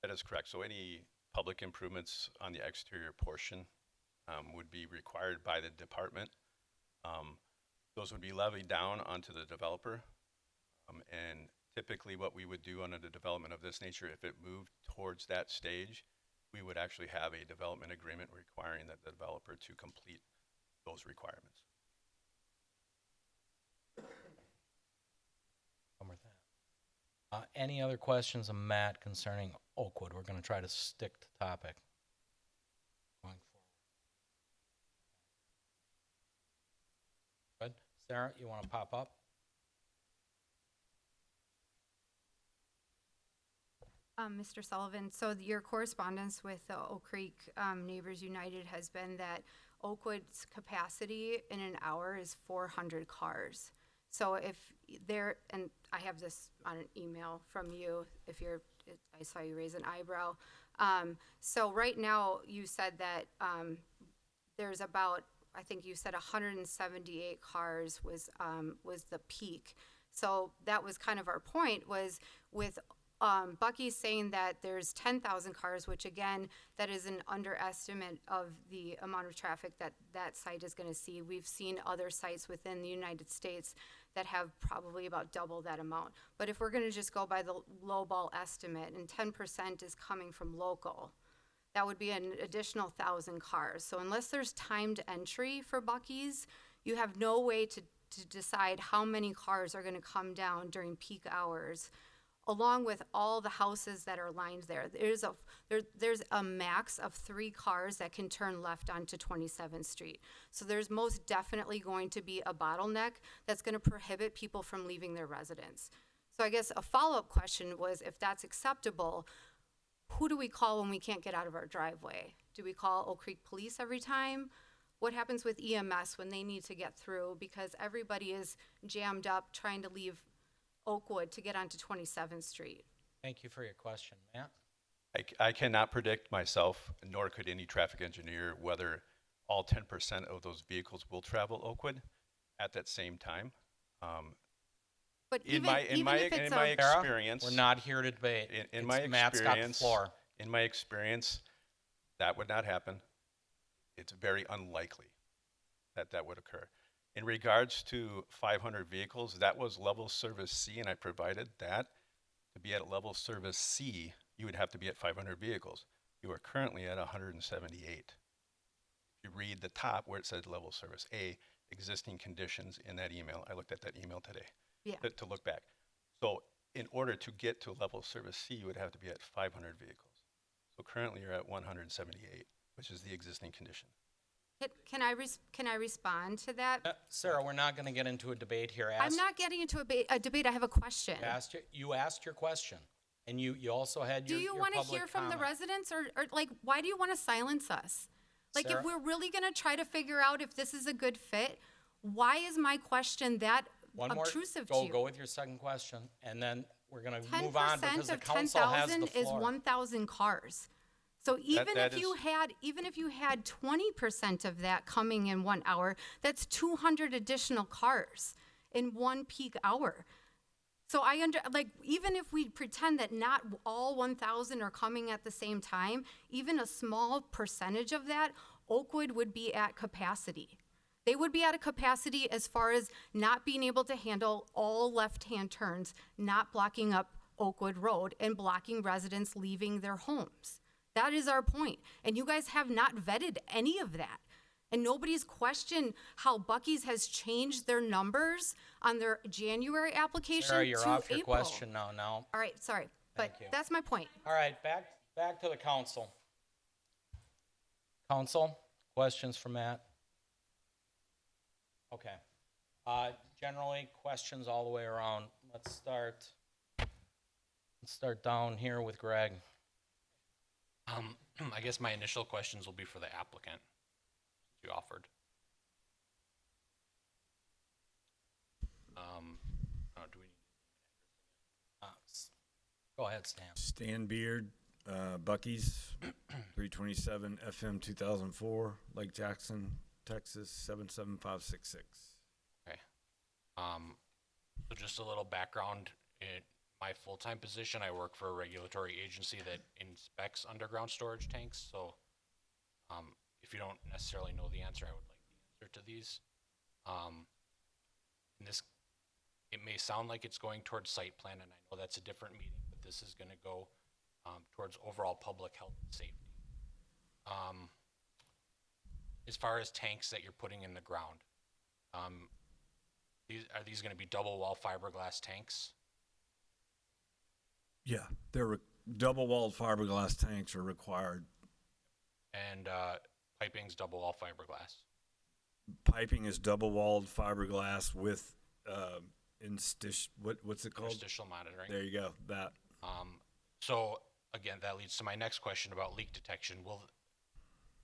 That is correct. So any public improvements on the exterior portion would be required by the department. Those would be levied down onto the developer. And typically what we would do under the development of this nature, if it moved towards that stage, we would actually have a development agreement requiring the developer to complete those requirements. Any other questions of Matt concerning Oakwood? We're going to try to stick to topic going forward. Good. Sarah, you want to pop up? Mr. Sullivan, so your correspondence with the Oak Creek Neighbors United has been that Oakwood's capacity in an hour is 400 cars. So if there, and I have this on an email from you, if you're, I saw you raise an eyebrow. So right now, you said that there's about, I think you said 178 cars was the peak. So that was kind of our point, was with Bucky's saying that there's 10,000 cars, which again, that is an underestimate of the amount of traffic that that site is going to see. We've seen other sites within the United States that have probably about double that amount. But if we're going to just go by the lowball estimate, and 10% is coming from local, that would be an additional 1,000 cars. So unless there's timed entry for Bucky's, you have no way to decide how many cars are going to come down during peak hours, along with all the houses that are lined there. There's a max of 3 cars that can turn left onto 27th Street. So there's most definitely going to be a bottleneck that's going to prohibit people from leaving their residence. So I guess a follow-up question was, if that's acceptable, who do we call when we can't get out of our driveway? Do we call Oak Creek Police every time? What happens with EMS when they need to get through because everybody is jammed up trying to leave Oakwood to get onto 27th Street? Thank you for your question. Matt? I cannot predict myself, nor could any traffic engineer, whether all 10% of those vehicles will travel Oakwood at that same time. But in my experience, we're not here to debate. In my Matt's got the floor. In my experience, that would not happen. It's very unlikely that that would occur. In regards to 500 vehicles, that was level service C, and I provided that. To be at level service C, you would have to be at 500 vehicles. You are currently at 178. If you read the top where it says level service A, existing conditions in that email, I looked at that email today to look back. So in order to get to level service C, you would have to be at 500 vehicles. So currently you're at 178, which is the existing condition. Can I respond to that? Sarah, we're not going to get into a debate here. I'm not getting into a debate. I have a question. You asked your question, and you also had Do your you want to public hear from the comment. residents, or like, why do you want to silence us? Like, Sarah? if we're really going to try to figure out if this is a good fit, why is my question that obtrusive to you? Go with your second question, and then we're going to move on 10% because the of council has the 10,000 is floor. 1,000 cars. So even that if you had 20% of that coming in 1 hour, that's 200 additional cars in one peak hour. So even if we pretend that not all 1,000 are coming at the same time, even a small percentage of that, Oakwood would be at capacity. They would be at a capacity as far as not being able to handle all left-hand turns, not blocking up Oakwood Road and blocking residents leaving their homes. That is our point. And you guys have not vetted any of that. And nobody's questioned how Bucky's has changed their numbers on their January application Sarah, you're to off your April. question now. All right, sorry. But Thank you. that's my point. All right, back to the council. Council, questions for Matt? Okay. Generally, questions all the way around. Let's start down here with Greg. I guess my initial questions will be for the applicant you offered. Do we? Go ahead, Stan. Stan Beard, Bucky's, 327 FM 2004, Lake Jackson, Texas 77566. Okay. So just a little background. In my full-time position, I work for a regulatory agency that inspects underground storage tanks. So if you don't necessarily know the answer, I would like the answer to these. It may sound like it's going towards site plan, and I know that's a different meeting, but this is going to go towards overall public health and safety. As far as tanks that you're putting in the ground, are these going to be double wall fiberglass tanks? Yeah, double-walled fiberglass tanks are required. And piping's double wall fiberglass. Piping is double-walled fiberglass with what's it called? Interstitial monitoring. There you go. That. So again, that leads to my next question about leak detection.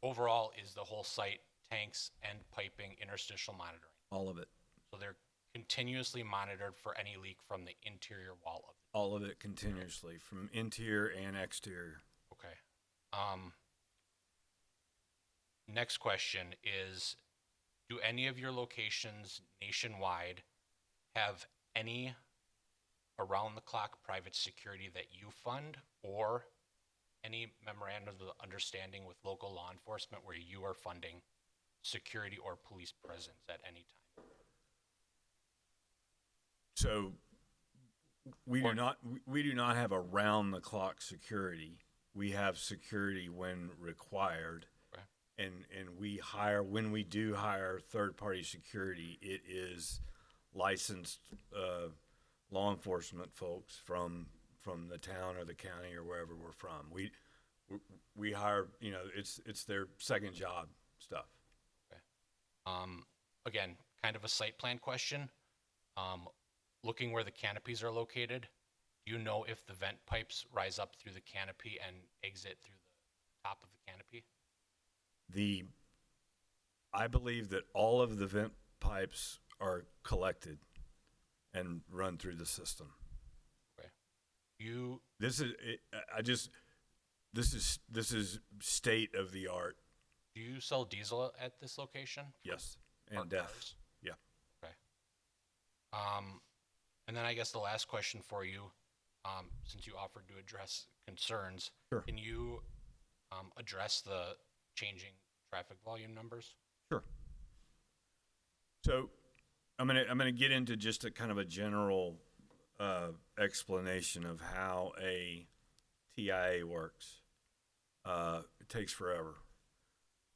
Overall, is the whole site tanks and piping interstitial monitoring? All of it. So they're continuously monitored for any leak from the interior wall of All of it continuously, from interior and exterior. Okay. Next question is, do any of your locations nationwide have any around-the-clock private security that you fund, or any memorandum of understanding with local law enforcement where you are funding security or police presence at any time? So we do not have around-the-clock security. We have security when required. And we hire, when we do hire third-party security, it is licensed law enforcement folks from the town or the county or wherever we're from. We hire, you know, it's their second job stuff. Okay. Again, kind of a site plan question. Looking where the canopies are located, do you know if the vent pipes rise up through the canopy and exit through the top of the canopy? I believe that all of the vent pipes are collected and run through the system. Okay. This is state of the art. Do you sell diesel at this location? Yes, Or and DEF. cars? Yeah. Okay. And then I guess the last question for you, since you offered to address concerns, Sure. Can you address the changing traffic volume numbers? Sure. So I'm gonna get into just a kind of a general explanation of how a TIA works. It takes forever.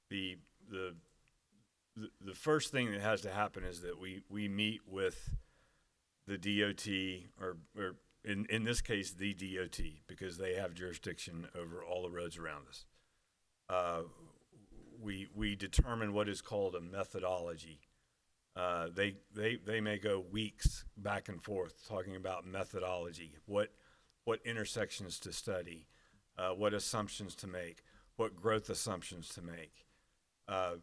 The first thing that has to happen is that we meet with the DOT, or in this case, the DOT, because they have jurisdiction over all the roads around us. We determine what is called a methodology. They may go weeks back and forth talking about methodology, what intersections to study, what assumptions to make, what growth assumptions to make. A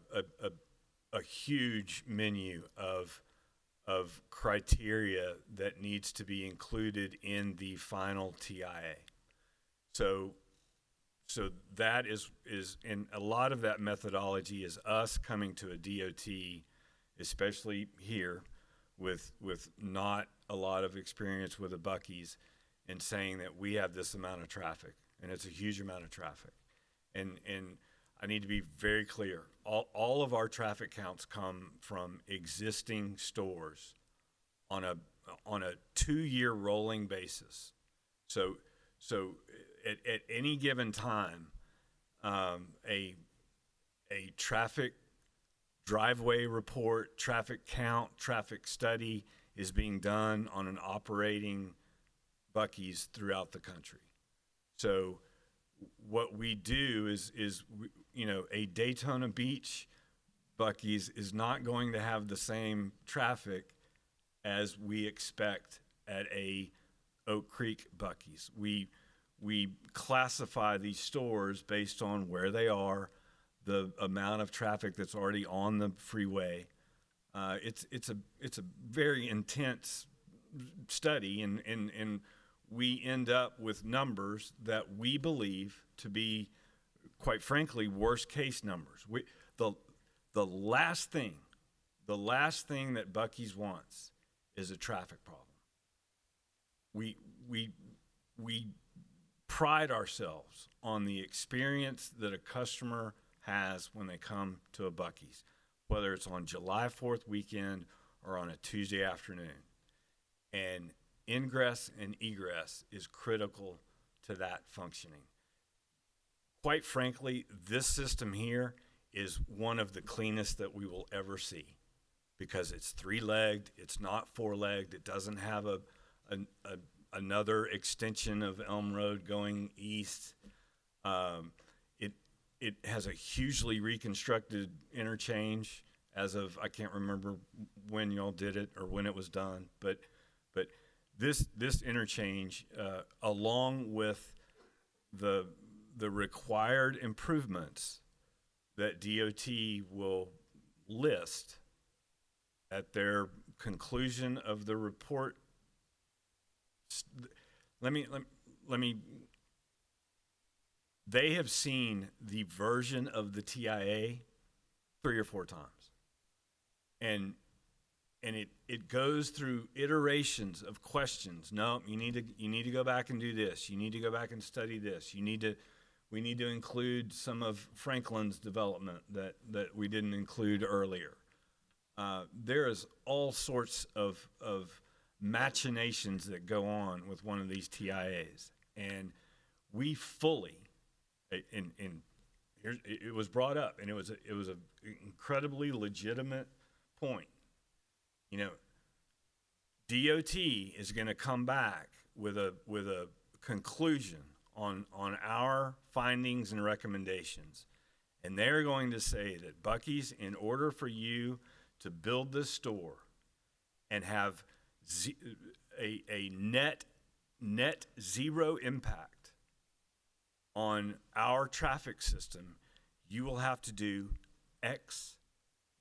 huge menu of criteria that needs to be included in the final TIA. So that is, and a lot of that methodology is us coming to a DOT, especially here, with not a lot of experience with the Buc-ee's, and saying that we have this amount of traffic, and it's a huge amount of traffic. And I need to be very clear. All of our traffic counts come from existing stores on a 2-year rolling basis. So at any given time, a traffic driveway report, traffic count, traffic study is being done on an operating Buc-ee's throughout the country. So what we do is you know, a Daytona Beach Buc-ee's is not going to have the same traffic as we expect at a Oak Creek Buc-ee's. We classify these stores based on where they are, the amount of traffic that's already on the freeway. It's a very intense study, and we end up with numbers that we believe to be, quite frankly, worst case numbers. The last thing that Buc-ee's wants is a traffic problem. We pride ourselves on the experience that a customer has when they come to a Buc-ee's, whether it's on July 4th weekend or on a Tuesday afternoon. And ingress and egress is critical to that functioning. Quite frankly, this system here is one of the cleanest that we will ever see, because it's 3-legged, it's not 4-legged, it doesn't have another extension of Elm Road going east. It has a hugely reconstructed interchange as of, I can't remember when y'all did it or when it was done, but this interchange, along with the required improvements that DOT will list at their conclusion of the report. Let me they have seen the version of the TIA 3 or 4 times. And it goes through iterations of questions. No, you need to go back and do this. You need to go back and study this. We need to include some of Franklin's development that we didn't include earlier. There is all sorts of machinations that go on with one of these TIAs, and we fully, and here it was brought up, and it was an incredibly legitimate point. You know, DOT is going to come back with a conclusion on our findings and recommendations, and they're going to say that Buc-ee's, in order for you to build this store and have a net zero impact on our traffic system, you will have to do X,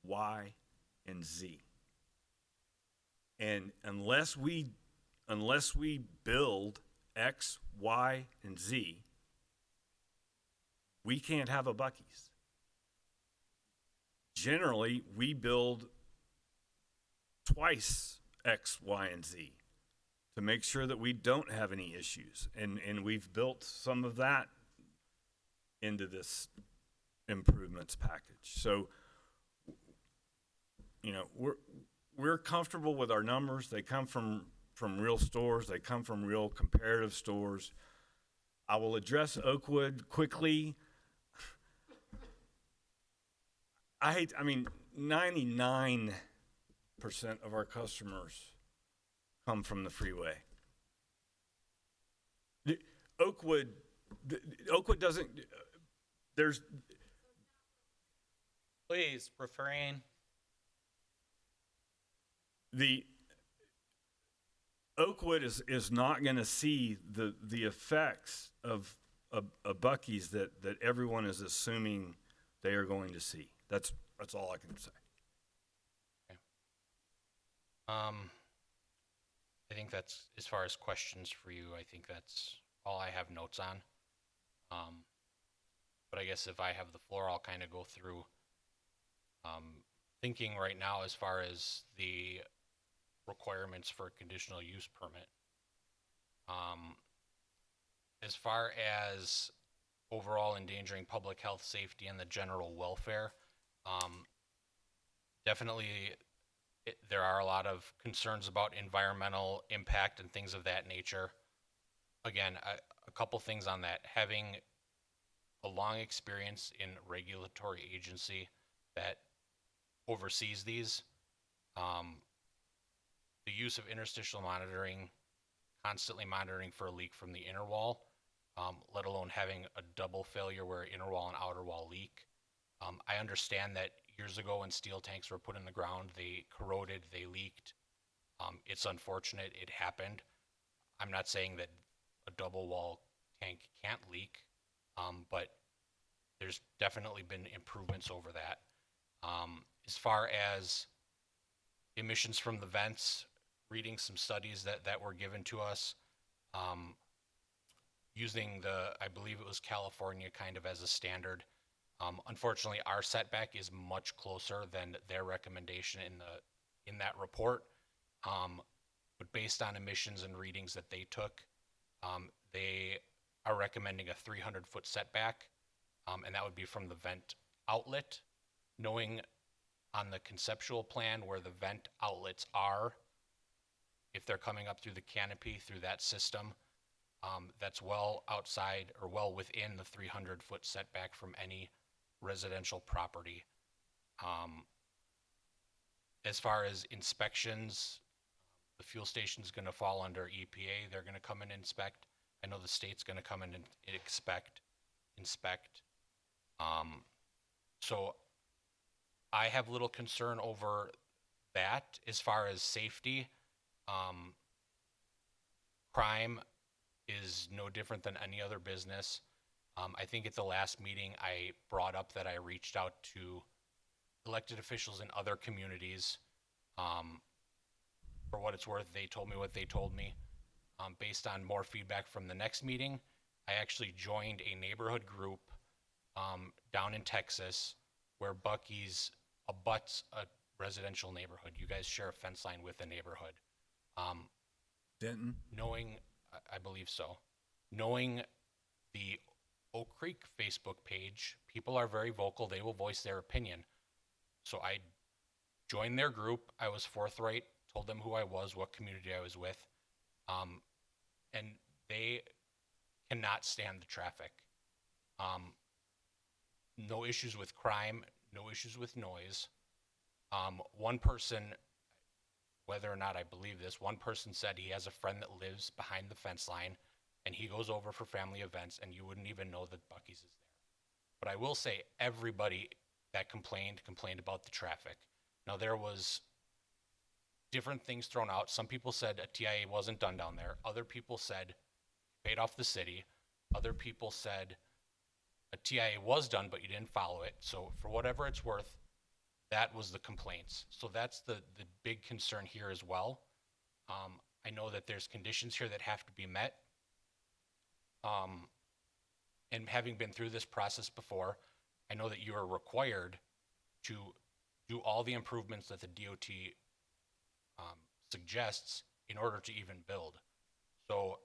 Y, and Z. And unless we build X, Y, and Z, we can't have a Buc-ee's. Generally, we build twice X, Y, and Z to make sure that we don't have any issues. And we've built some of that into this improvements package. So, you know, we're comfortable with our numbers. They come from real stores. They come from real comparative stores. I will address Oakwood quickly. 99% of our customers come from the freeway. Oakwood doesn't, there's... Please, refrain. The Oakwood is not going to see the effects of a Buc-ee's that everyone is assuming they are going to see. That's all I can say. Okay. I think that's, as far as questions for you, I think that's all I have notes on. But I guess if I have the floor, I'll kind of go through thinking right now as far as the requirements for a conditional use permit. As far as overall endangering public health, safety, and the general welfare, definitely there are a lot of concerns about environmental impact and things of that nature. Again, a couple things on that. Having a long experience in regulatory agency that oversees these, the use of interstitial monitoring, constantly monitoring for a leak from the inner wall, let alone having a double failure where inner wall and outer wall leak. I understand that years ago when steel tanks were put in the ground, they corroded, they leaked. It's unfortunate it happened. I'm not saying that a double wall tank can't leak, but there's definitely been improvements over that. As far as emissions from the vents, reading some studies that were given to us, using I believe it was California kind of as a standard. Unfortunately, our setback is much closer than their recommendation in that report. But based on emissions and readings that they took, they are recommending a 300-foot setback, and that would be from the vent outlet. Knowing on the conceptual plan where the vent outlets are, if they're coming up through the canopy through that system, that's well outside or well within the 300-foot setback from any residential property. As far as inspections, the fuel station is going to fall under EPA. They're going to come and inspect. I know the state's going to come in and inspect. So I have little concern over that as far as safety. Crime, is no different than any other business. I think at the last meeting, I brought up that I reached out to elected officials in other communities. For what it's worth, they told me what they told me. Based on more feedback from the next meeting, I actually joined a neighborhood group down in Texas where Buc-ee's abuts a residential neighborhood. You guys share a fence line with a neighborhood. Denton? Knowing, I believe so, knowing the Oak Creek Facebook page, people are very vocal. They will voice their opinion. So I joined their group. I was forthright, told them who I was, what community I was with. And they cannot stand the traffic. No issues with crime, no issues with noise. One person, whether or not I believe this, one person said he has a friend that lives behind the fence line and he goes over for family events and you wouldn't even know that Buc-ee's is there. But I will say everybody that complained about the traffic. Now there was different things thrown out. Some people said a TIA wasn't done down there. Other people said paid off the city. Other people said a TIA was done, but you didn't follow it. So for whatever it's worth, that was the complaints. So that's the big concern here as well. I know that there's conditions here that have to be met. And having been through this process before, I know that you are required to do all the improvements that the DOT suggests in order to even build. So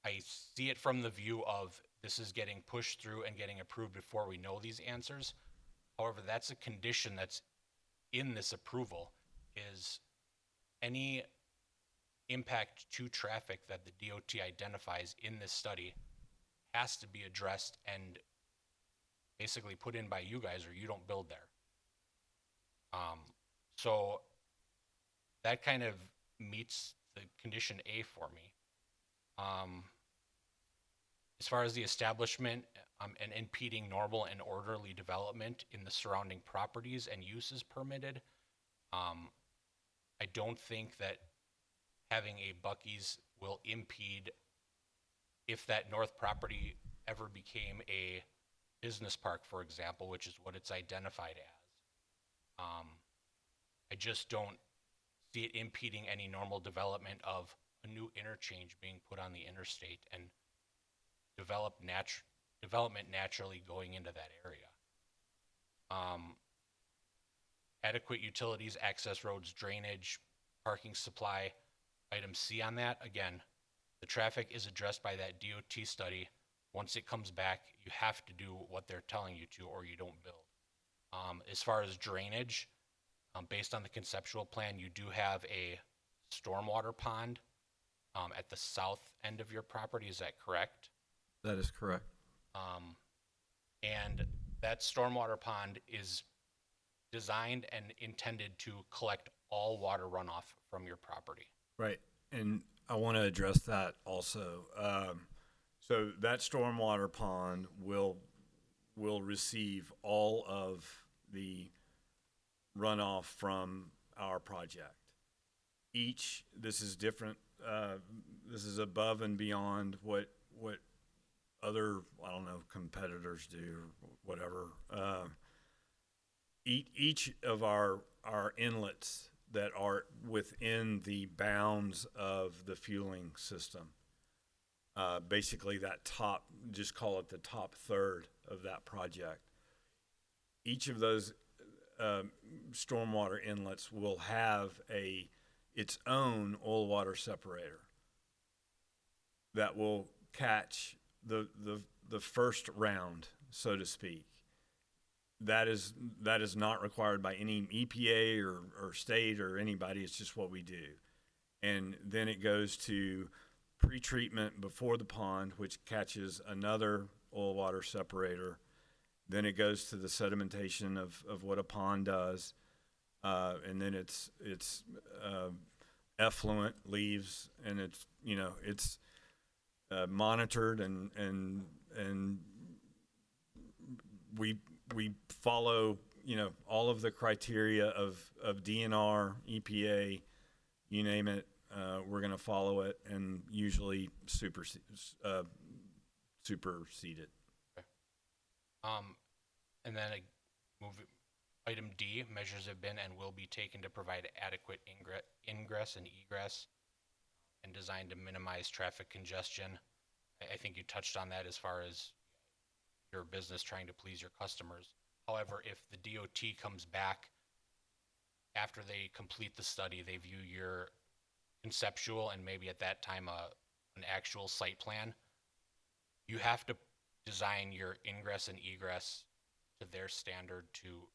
I see it from the view of this is getting pushed through and getting approved before we know these answers. However, that's a condition that's in this approval, is any impact to traffic that the DOT identifies in this study has to be addressed and basically put in by you guys or you don't build there. So that kind of meets the condition A for me. As far as the establishment and impeding normal and orderly development in the surrounding properties and uses permitted, I don't think that having a Buc-ee's will impede if that north property ever became a business park, for example, which is what it's identified as. I just don't see it impeding any normal development of a new interchange being put on the interstate and development naturally going into that area. Adequate utilities, access roads, drainage, parking supply. Item C on that, again, the traffic is addressed by that DOT study. Once it comes back, you have to do what they're telling you to or you don't build. As far as drainage, based on the conceptual plan, you do have a stormwater pond at the south end of your property. Is that correct? That is correct. And that stormwater pond is designed and intended to collect all water runoff from your property. Right, and I want to address that also. So that stormwater pond will receive all of the runoff from our project. This is different. This is above and beyond what other, I don't know, competitors do or whatever. Each of our inlets that are within the bounds of the fueling system, basically that top, just call it the top third of that project. Each of those stormwater inlets will have its own oil water separator that will catch the first round, so to speak. That is not required by any EPA or state or anybody. It's just what we do. And then it goes to pre-treatment before the pond, which catches another oil water separator. Then it goes to the sedimentation of what a pond does. And then it's effluent leaves, and it's monitored and we follow all of the criteria of DNR, EPA, you name it. we're going to follow it and usually supersede it. And then item D, measures have been and will be taken to provide adequate ingress and egress and designed to minimize traffic congestion. I think you touched on that as far as your business trying to please your customers. However, if the DOT comes back after they complete the study, they view your conceptual and maybe at that time an actual site plan, you have to design your ingress and egress to their standard to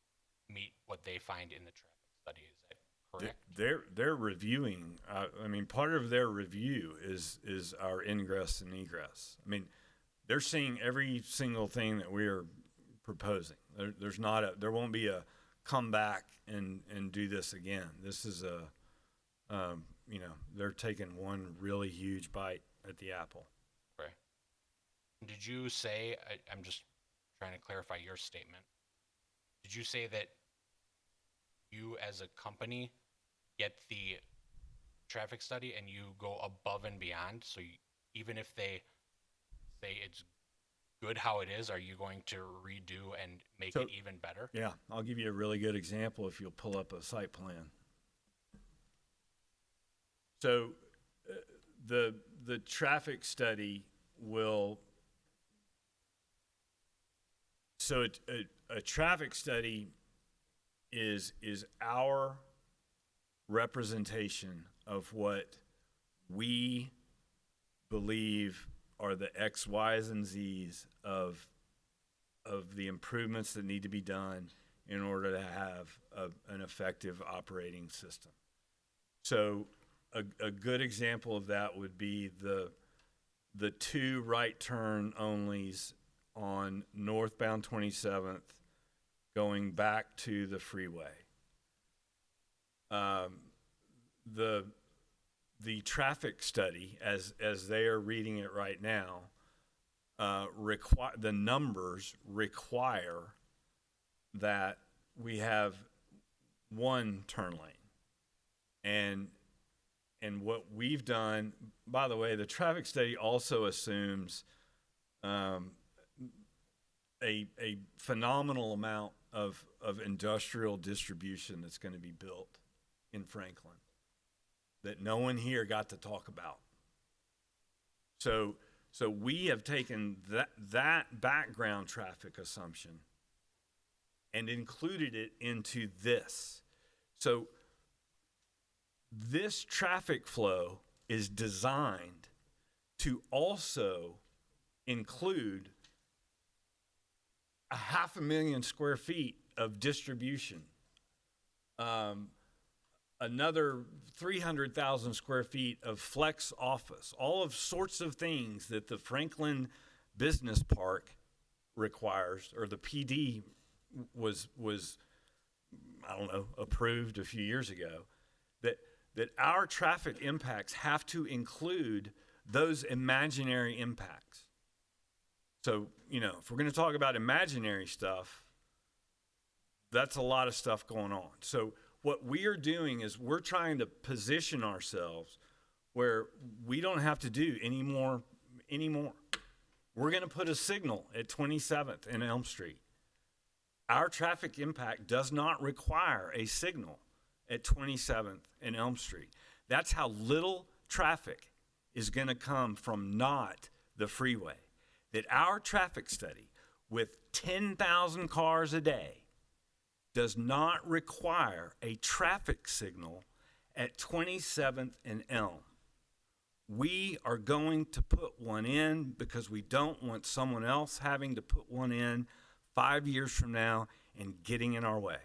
meet what they find in the traffic study. Is that correct? They're reviewing. I mean, part of their review is our ingress and egress. I mean, they're seeing every single thing that we are proposing. There won't be a come back and do this again. This is they're taking one really huge bite at the apple. Right. Did you say, I'm just trying to clarify your statement. Did you say that you as a company get the traffic study and you go above and beyond? So even if they say it's good how it is, are you going to redo and make it even better? Yeah, I'll give you a really good example if you'll pull up a site plan. So the traffic study will, so a traffic study is our representation of what we believe are the X, Y's, and Z's of the improvements that need to be done in order to have an effective operating system. So a good example of that would be the two right turn onlys on northbound 27th going back to the freeway. The traffic study, as they are reading it right now, the numbers require that we have one turn lane. And what we've done, by the way, the traffic study also assumes a phenomenal amount of industrial distribution that's going to be built in Franklin that no one here got to talk about. So we have taken that background traffic assumption and included it into this. So this traffic flow is designed to also include 500,000 square feet of distribution, another 300,000 square feet of flex office, all of sorts of things that the Franklin Business Park requires, or the PD was I don't know, approved a few years ago, that our traffic impacts have to include those imaginary impacts. So, if we're going to talk about imaginary stuff, that's a lot of stuff going on. So what we are doing is we're trying to position ourselves where we don't have to do any more. We're going to put a signal at 27th and Elm Street. Our traffic impact does not require a signal at 27th and Elm Street. That's how little traffic is going to come from not the freeway. That our traffic study with 10,000 cars a day does not require a traffic signal at 27th and Elm. We are going to put one in because we don't want someone else having to put one in 5 years from now and getting in our way.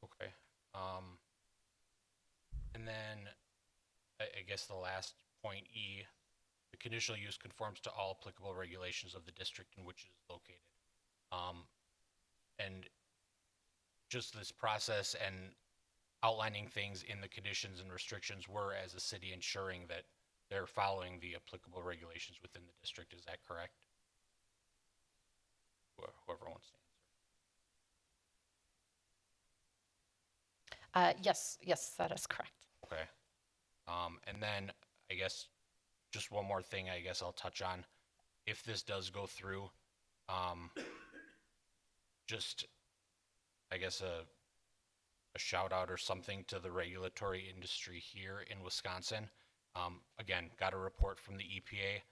Okay. And then I guess the last point, E, the conditional use conforms to all applicable regulations of the district in which it is located. And just this process and outlining things in the conditions and restrictions, we're as a city ensuring that they're following the applicable regulations within the district. Is that correct? Whoever wants to Yes, that is correct. Okay. And then I guess just one more thing I guess I'll touch on. If this does go through, just I guess a shout out or something to the regulatory industry here in Wisconsin. Again, got a report from the EPA,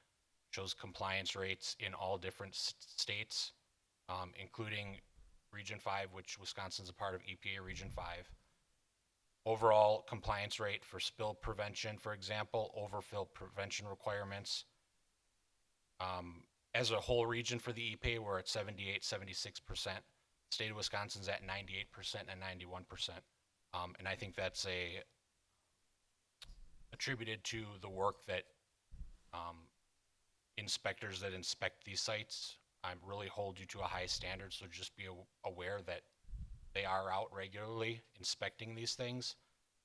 shows compliance rates in all different states, including Region 5, which Wisconsin's a part of EPA Region 5. Overall compliance rate for spill prevention, for example, overfill prevention requirements. As a whole region for the EPA, we're at 78, 76%. State of Wisconsin's at 98% and 91%. And I think that's attributed to the work that inspectors that inspect these sites really hold you to a high standard. So just be aware that they are out regularly inspecting these things.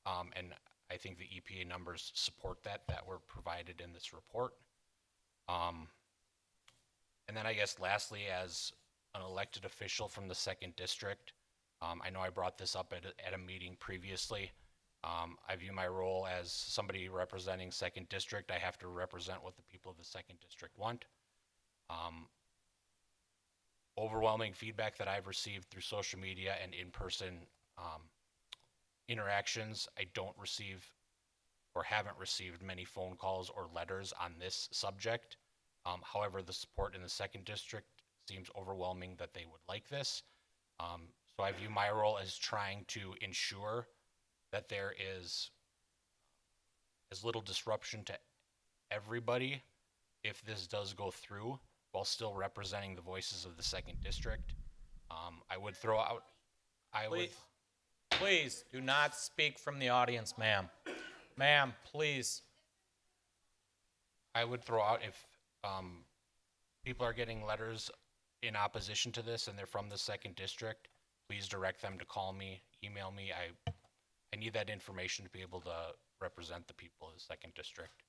And I think the EPA numbers support that were provided in this report. And then I guess lastly, as an elected official from the 2nd District, I know I brought this up at a meeting previously. I view my role as somebody representing 2nd District. I have to represent what the people of the 2nd District want. Overwhelming feedback that I've received through social media and in-person interactions, I don't receive or haven't received many phone calls or letters on this subject. However, the support in the 2nd District seems overwhelming that they would like this. So I view my role as trying to ensure that there is as little disruption to everybody if this does go through, while still representing the voices of the 2nd District. I would throw out, Please do not speak from the audience, ma'am. Ma'am, please. I would throw out if people are getting letters in opposition to this and they're from the 2nd District, please direct them to call me, email me. I need that information to be able to represent the people of the 2nd District.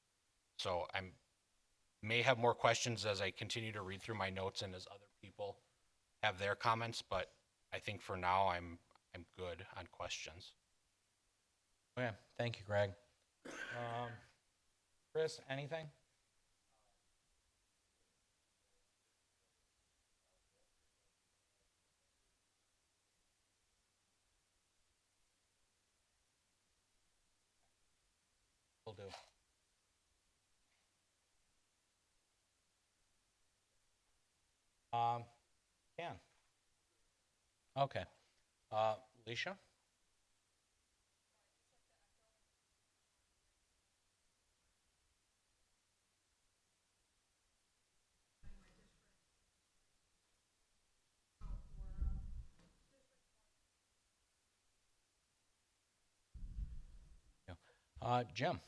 So I may have more questions as I continue to read through my notes and as other people have their comments, but I think for now I'm good on questions. Okay, thank you, Greg. Chris, anything? Will do. Ken. Okay. Alicia? Jim?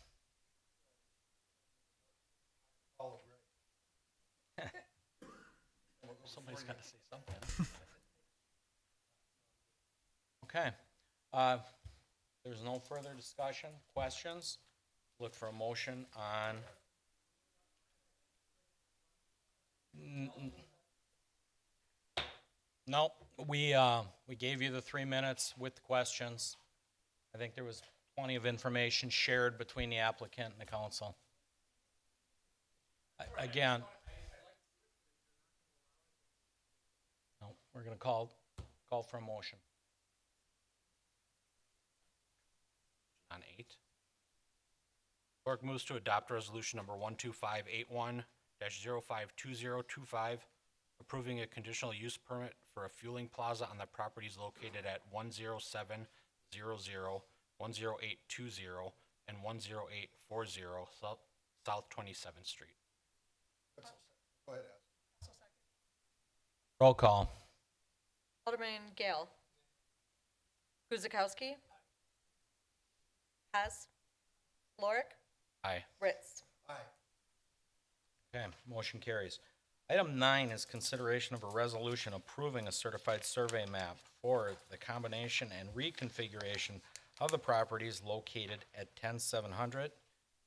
Somebody's got to say something. Okay. There's no further discussion, questions? Look for a motion on. No, we gave you the 3 minutes with the questions. I think there was plenty of information shared between the applicant and the council. Again, no, we're going to call for a motion. On 8. Clerk moves to adopt resolution number 12581-052025, approving a conditional use permit for a fueling plaza on the properties located at 10700, 10820, and 10840 South 27th Street. Go ahead, Roll call. Alderman Gale. Guzekowski. Hess. Lorick. Aye. Ritz. Okay, motion carries. Item 9 is consideration of a resolution approving a certified survey map for the combination and reconfiguration of the properties located at 10700,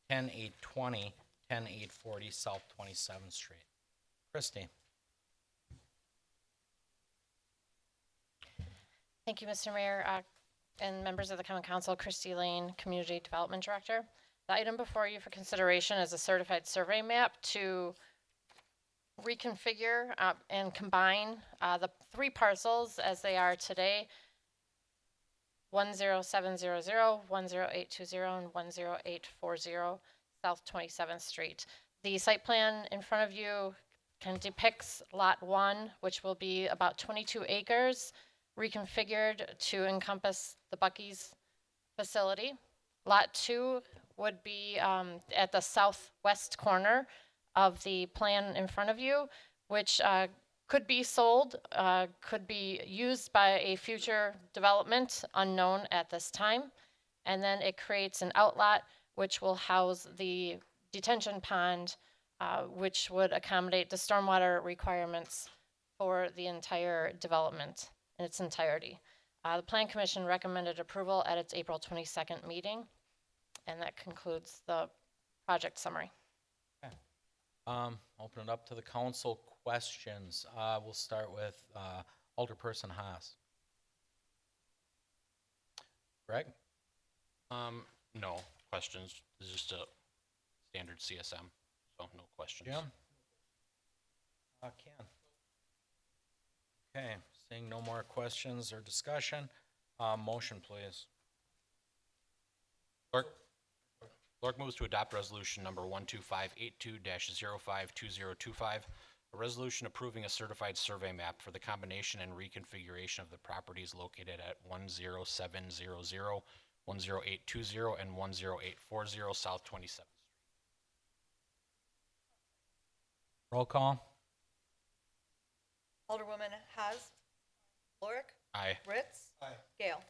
10820, 10840 South 27th Street. Christie. Thank you, Mr. Mayor. and members of the Common Council, Christy Lane, Community Development Director. The item before you for consideration is a certified survey map to reconfigure and combine the 3 parcels as they are today: 10700, 10820, and 10840 South 27th Street. The site plan in front of you depicts Lot 1, which will be about 22 acres, reconfigured to encompass the Buc-ee's facility. Lot 2 would be at the southwest corner of the plan in front of you, which could be sold, could be used by a future development unknown at this time. And then it creates an outlot which will house the detention pond, which would accommodate the stormwater requirements for the entire development in its entirety. The Plan Commission recommended approval at its April 22nd meeting, and that concludes the project summary. Open it up to the council questions. We'll start with Alderperson Haas. Greg? No questions. This is just a standard CSM, so no questions. Jim? Ken? Okay, seeing no more questions or discussion, motion please. Clerk moves to adopt resolution number 12582-052025, a resolution approving a certified survey map for the combination and reconfiguration of the properties located at 10700, 10820, and 10840 South 27th Street. Roll call. Alderwoman Haas. Lorik. Aye. Ritz. Aye. Gale.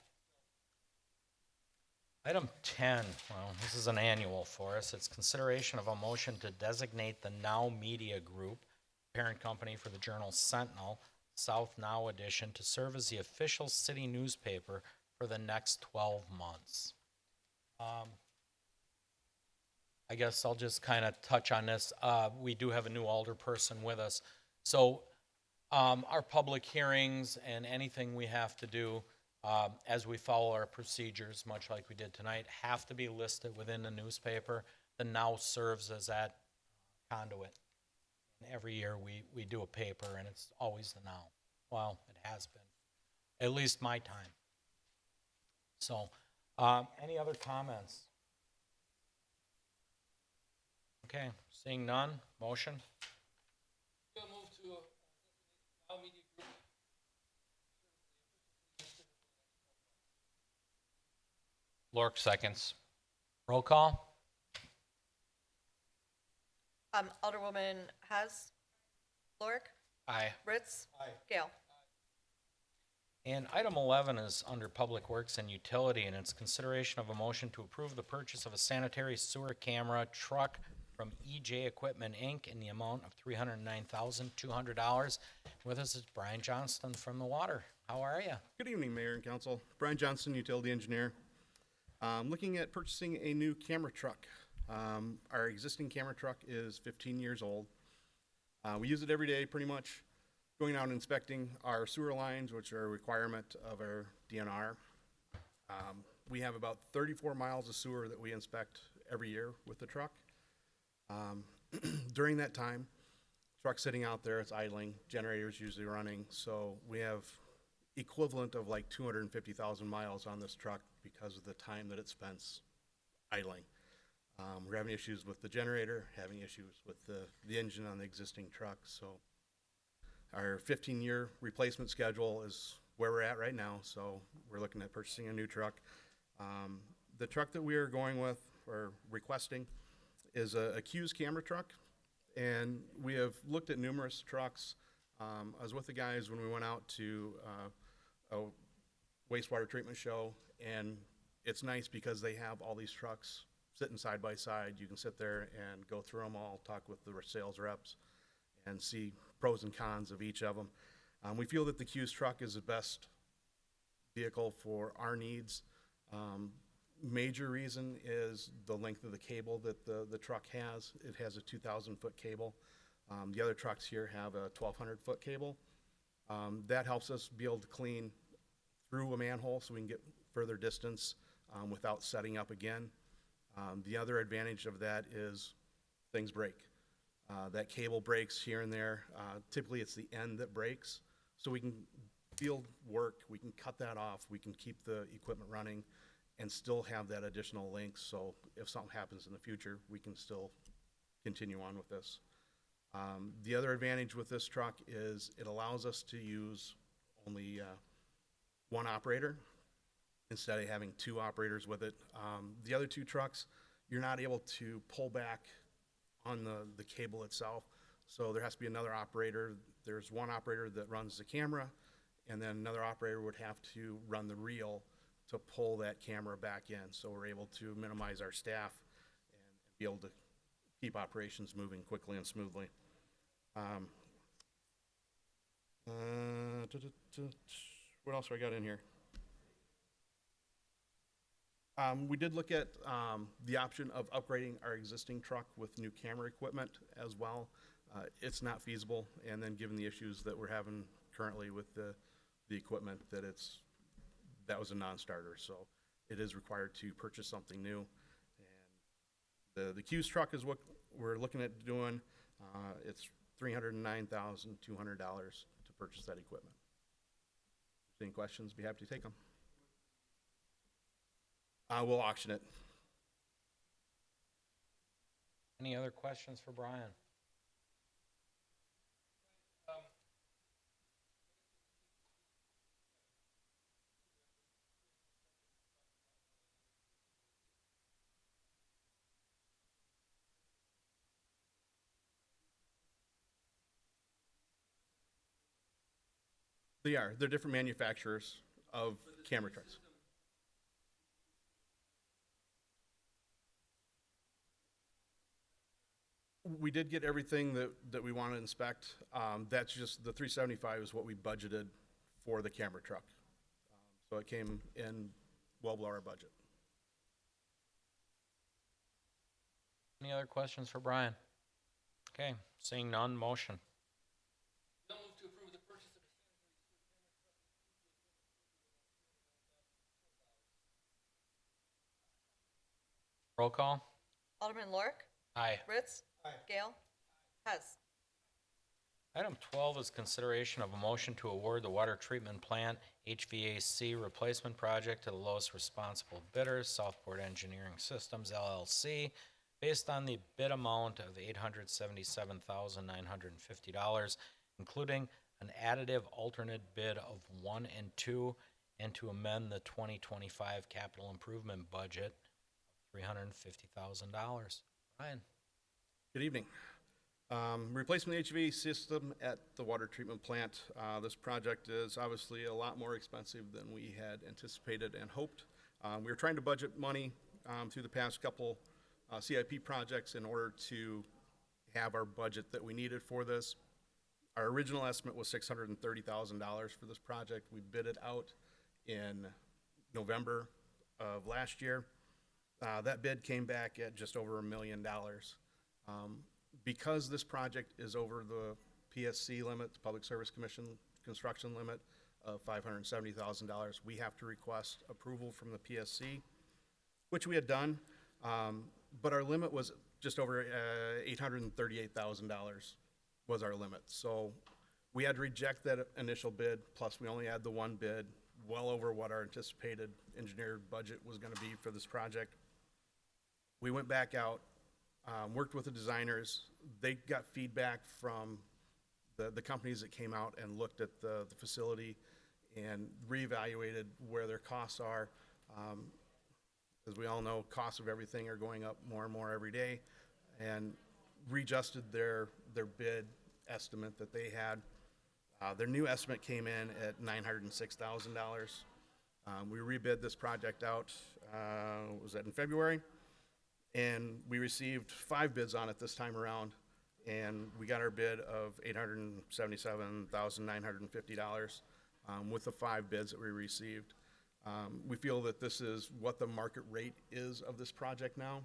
Item 10, well, this is an annual for us. It's consideration of a motion to designate the Now Media Group, parent company for the Journal Sentinel, South Now edition, to serve as the official city newspaper for the next 12 months. I guess I'll just kind of touch on this. We do have a new alderperson with us. So our public hearings and anything we have to do as we follow our procedures, much like we did tonight, have to be listed within the newspaper. The Now serves as that conduit. And every year we do a paper, and it's always the Now. Well, it has been, at least my time. So, any other comments? Okay, seeing none, motion? Lork seconds. Roll call. Alderwoman Haas. Lorik. Aye. Ritz. Aye. Gale. And item 11 is under Public Works and Utility, and it's consideration of a motion to approve the purchase of a sanitary sewer camera truck from EJ Equipment, Inc. in the amount of $309,200. With us is Brian Johnston from the Water. How are you? Good evening, Mayor and Council. Brian Johnston, Utility Engineer. Looking at purchasing a new camera truck. Our existing camera truck is 15 years old. We use it every day pretty much, going out and inspecting our sewer lines, which are a requirement of our DNR. We have about 34 miles of sewer that we inspect every year with the truck. During that time, truck's sitting out there, it's idling, generator's usually running, so we have equivalent of like 250,000 miles on this truck because of the time that it spends idling. We're having issues with the generator, having issues with the engine on the existing truck, so our 15-year replacement schedule is where we're at right now, so we're looking at purchasing a new truck. The truck that we are going with, or requesting, is a Q's camera truck, and we have looked at numerous trucks. I was with the guys when we went out to a wastewater treatment show, and it's nice because they have all these trucks sitting side by side. You can sit there and go through them all, talk with the sales reps, and see pros and cons of each of them. We feel that the Q's truck is the best vehicle for our needs. Major reason is the length of the cable that the truck has. It has a 2,000-foot cable. The other trucks here have a 1,200-foot cable. That helps us be able to clean through a manhole so we can get further distance without setting up again. The other advantage of that is things break. That cable breaks here and there. Typically, it's the end that breaks. So we can field work, we can cut that off, we can keep the equipment running and still have that additional link. So if something happens in the future, we can still continue on with this. The other advantage with this truck is it allows us to use only one operator instead of having two operators with it. The other two trucks, you're not able to pull back on the cable itself. So there has to be another operator. There's one operator that runs the camera, and then another operator would have to run the reel to pull that camera back in. So we're able to minimize our staff and be able to keep operations moving quickly and smoothly. What else do I got in here? We did look at the option of upgrading our existing truck with new camera equipment as well. It's not feasible, and then given the issues that we're having currently with the equipment, that was a non-starter. So it is required to purchase something new. And the Q's truck is what we're looking at doing. It's $309,200 to purchase that equipment. If there's any questions, be happy to take them. We'll auction it. Any other questions for Brian? They're different manufacturers of camera trucks. We did get everything that we want to inspect. That's just, the 375 is what we budgeted for the camera truck. So it came in well below our budget. Any other questions for Brian? Okay, seeing none, motion. Roll call. Alderman Lorik. Aye. Ritz. Gale. Hess. Item 12 is consideration of a motion to award the water treatment plant HVAC replacement project to the lowest responsible bidder, Southport Engineering Systems LLC, based on the bid amount of $877,950, including an additive alternate bid of 1 and 2, and to amend the 2025 capital improvement budget of $350,000. Brian. Good evening. Replacement HVAC system at the water treatment plant. This project is obviously a lot more expensive than we had anticipated and hoped. We were trying to budget money through the past couple CIP projects in order to have our budget that we needed for this. Our original estimate was $630,000 for this project. We bid it out in November of last year. That bid came back at just over $1 million. Because this project is over the PSC limit, the Public Service Commission construction limit of $570,000, we have to request approval from the PSC, which we had done, but our limit was just over $838,000 was our limit. So we had to reject that initial bid, plus we only had the one bid, well over what our anticipated engineered budget was going to be for this project. We went back out, worked with the designers. They got feedback from the companies that came out and looked at the facility and reevaluated where their costs are. As we all know, costs of everything are going up more and more every day, and readjusted their bid estimate that they had. Their new estimate came in at $906,000. We rebid this project out, was that in February? And we received 5 bids on it this time around, and we got our bid of $877,950 with the 5 bids that we received. We feel that this is what the market rate is of this project now,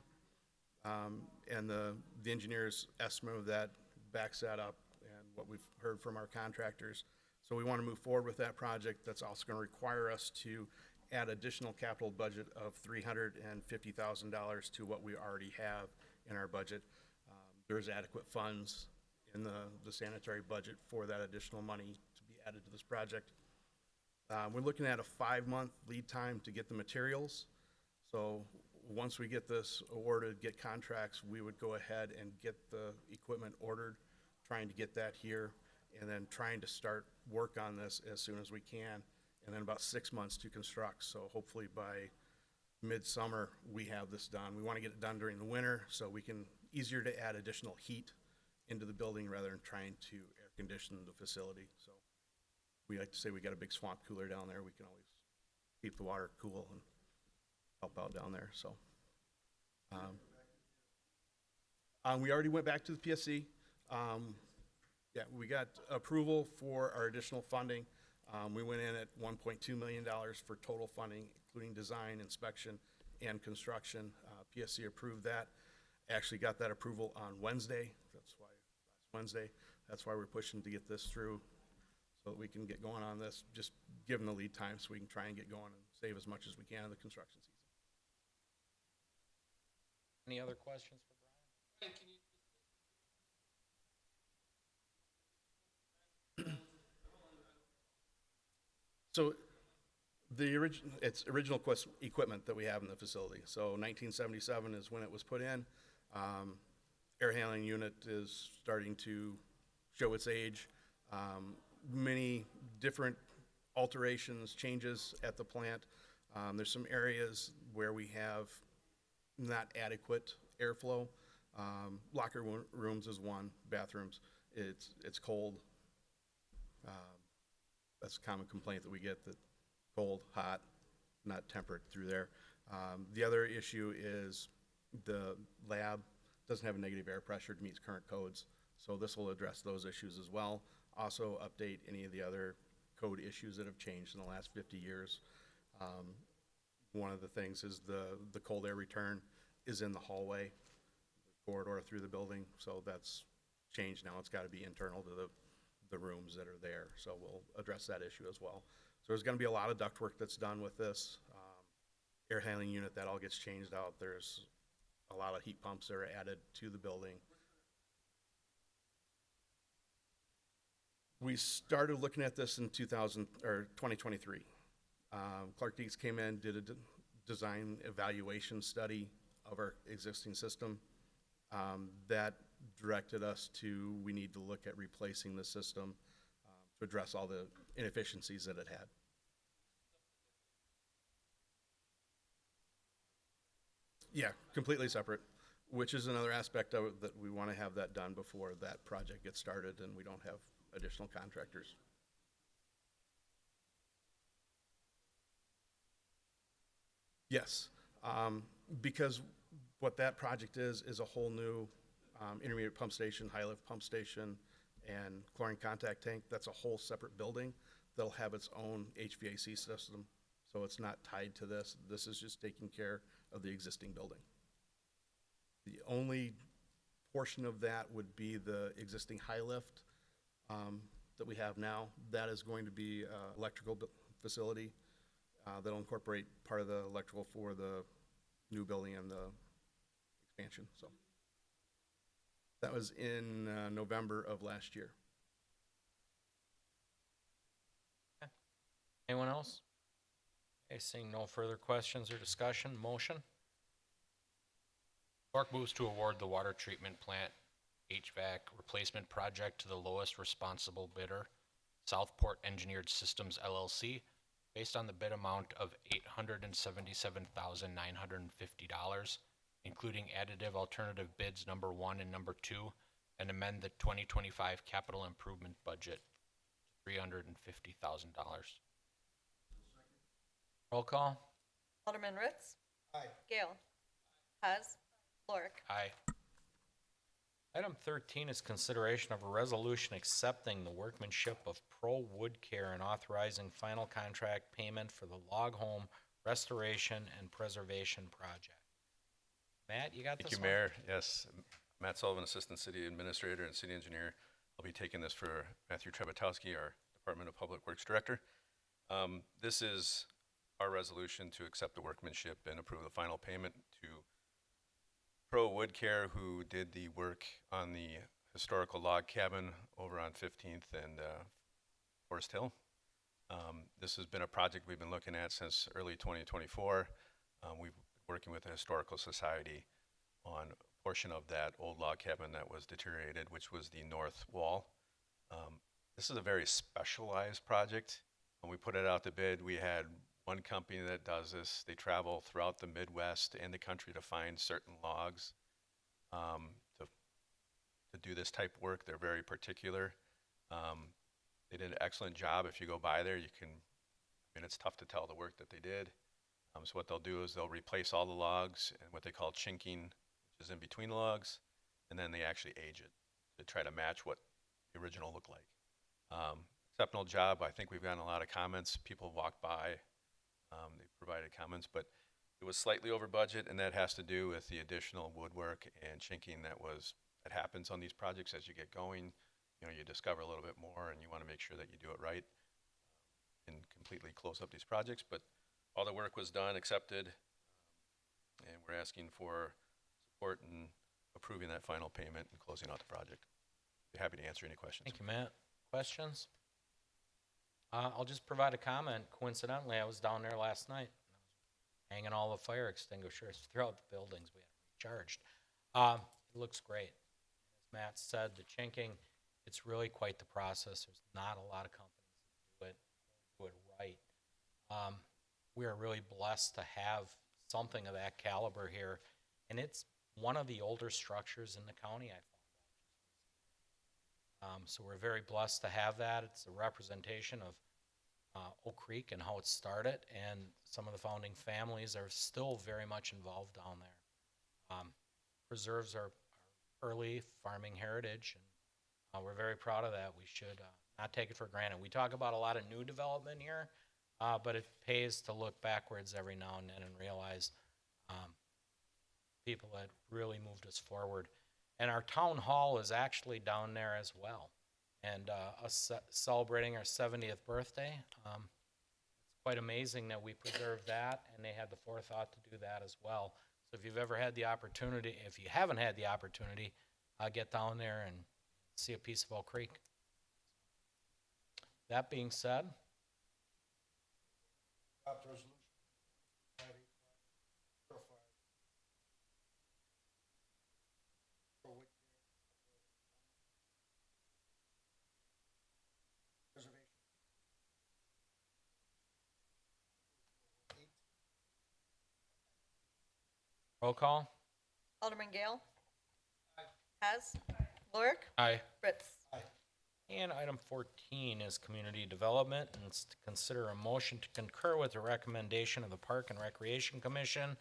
and the engineer's estimate of that backs that up and what we've heard from our contractors. So we want to move forward with that project. That's also going to require us to add additional capital budget of $350,000 to what we already have in our budget. There's adequate funds in the sanitary budget for that additional money to be added to this project. We're looking at a 5-month lead time to get the materials. So once we get this awarded, get contracts, we would go ahead and get the equipment ordered, trying to get that here, and then trying to start work on this as soon as we can, and then about 6 months to construct. So hopefully by midsummer, we have this done. We want to get it done during the winter so we can, easier to add additional heat into the building rather than trying to air condition the facility. So we like to say we got a big swamp cooler down there. We can always keep the water cool and help out down there. So we already went back to the PSC. Yeah, we got approval for our additional funding. We went in at $1.2 million for total funding, including design, inspection, and construction. PSC approved that. Actually got that approval on Wednesday. That's why last Wednesday. That's why we're pushing to get this through so that we can get going on this. Just give them the lead time so we can try and get going and save as much as we can in the construction season. Any other questions for Brian? So it's original equipment that we have in the facility. So 1977 is when it was put in. Air handling unit is starting to show its age. Many different alterations, changes at the plant. There's some areas where we have not adequate airflow. Locker rooms is one, bathrooms. It's cold. That's a common complaint that we get, that cold, hot, not temperate through there. The other issue is the lab doesn't have a negative air pressure to meet current codes. So this will address those issues as well. Also update any of the other code issues that have changed in the last 50 years. One of the things is the cold air return is in the hallway, the corridor through the building. So that's changed now. It's got to be internal to the rooms that are there. So we'll address that issue as well. So there's going to be a lot of ductwork that's done with this. Air handling unit, that all gets changed out. There's a lot of heat pumps that are added to the building. We started looking at this in 2023. Clark Dietz came in, did a design evaluation study of our existing system. That directed us to, we need to look at replacing the system to address all the inefficiencies that it had. Yeah, completely separate, which is another aspect of it that we want to have that done before that project gets started and we don't have additional contractors. Yes, because what that project is a whole new intermediate pump station, high lift pump station, and chlorine contact tank. That's a whole separate building that'll have its own HVAC system. So it's not tied to this. This is just taking care of the existing building. The only portion of that would be the existing high lift that we have now. That is going to be an electrical facility that'll incorporate part of the electrical for the new building and the expansion. So that was in November of last year. Okay. Anyone else? Okay, seeing no further questions or discussion, motion? Clark moves to award the water treatment plant HVAC replacement project to the lowest responsible bidder, Southport Engineered Systems LLC, based on the bid amount of $877,950, including additive alternative bids number 1 and number 2, and amend the 2025 capital improvement budget to $350,000. Roll call? Alderman Ritz. Aye. Gale. Haas. Lorik. Aye. Item 13 is consideration of a resolution accepting the workmanship of Pro Wood Care and authorizing final contract payment for the log home restoration and preservation project. Matt, you got this one? Thank you, Mayor. Yes, Matt Sullivan, Assistant City Administrator and City Engineer. I'll be taking this for Matthew Trebatowski, our Department of Public Works Director. This is our resolution to accept the workmanship and approve the final payment to Pro Wood Care, who did the work on the historical log cabin over on 15th and Forest Hill. This has been a project we've been looking at since early 2024. We've been working with the Historical Society on a portion of that old log cabin that was deteriorated, which was the north wall. This is a very specialized project. When we put it out to bid, we had one company that does this. They travel throughout the Midwest and the country to find certain logs to do this type of work. They're very particular. They did an excellent job. If you go by there, you can, I mean, it's tough to tell the work that they did. So what they'll do is they'll replace all the logs and what they call chinking, which is in between the logs, and then they actually age it to try to match what the original looked like. Exceptional job. I think we've gotten a lot of comments. People walked by, they provided comments, but it was slightly over budget, and that has to do with the additional woodwork and chinking that happens on these projects as you get going. You know, you discover a little bit more, and you want to make sure that you do it right and completely close up these projects. But all the work was done, accepted, and we're asking for support in approving that final payment and closing out the project. Be happy to answer any questions. Thank you, Matt. Questions? I'll just provide a comment. Coincidentally, I was down there last night, hanging all the fire extinguishers throughout the buildings. We had recharged. It looks great. As Matt said, the chinking, it's really quite the process. There's not a lot of companies that do it right. We are really blessed to have something of that caliber here, and it's one of the older structures in the county, I found out. So we're very blessed to have that. It's a representation of Oak Creek and how it started, and some of the founding families are still very much involved down there. Preserves our early farming heritage, and we're very proud of that. We should not take it for granted. We talk about a lot of new development here, but it pays to look backwards every now and then and realize people that really moved us forward. And our town hall is actually down there as well, and us celebrating our 70th birthday. It's quite amazing that we preserved that, and they had the forethought to do that as well. So if you've ever had the opportunity, if you haven't had the opportunity, get down there and see a piece of Oak Creek. That being said, roll call. Alderman Gale. Hess. Lorik. Aye. Fritz. And item 14 is community development, and it's to consider a motion to concur with the recommendation of the Park and Recreation Commission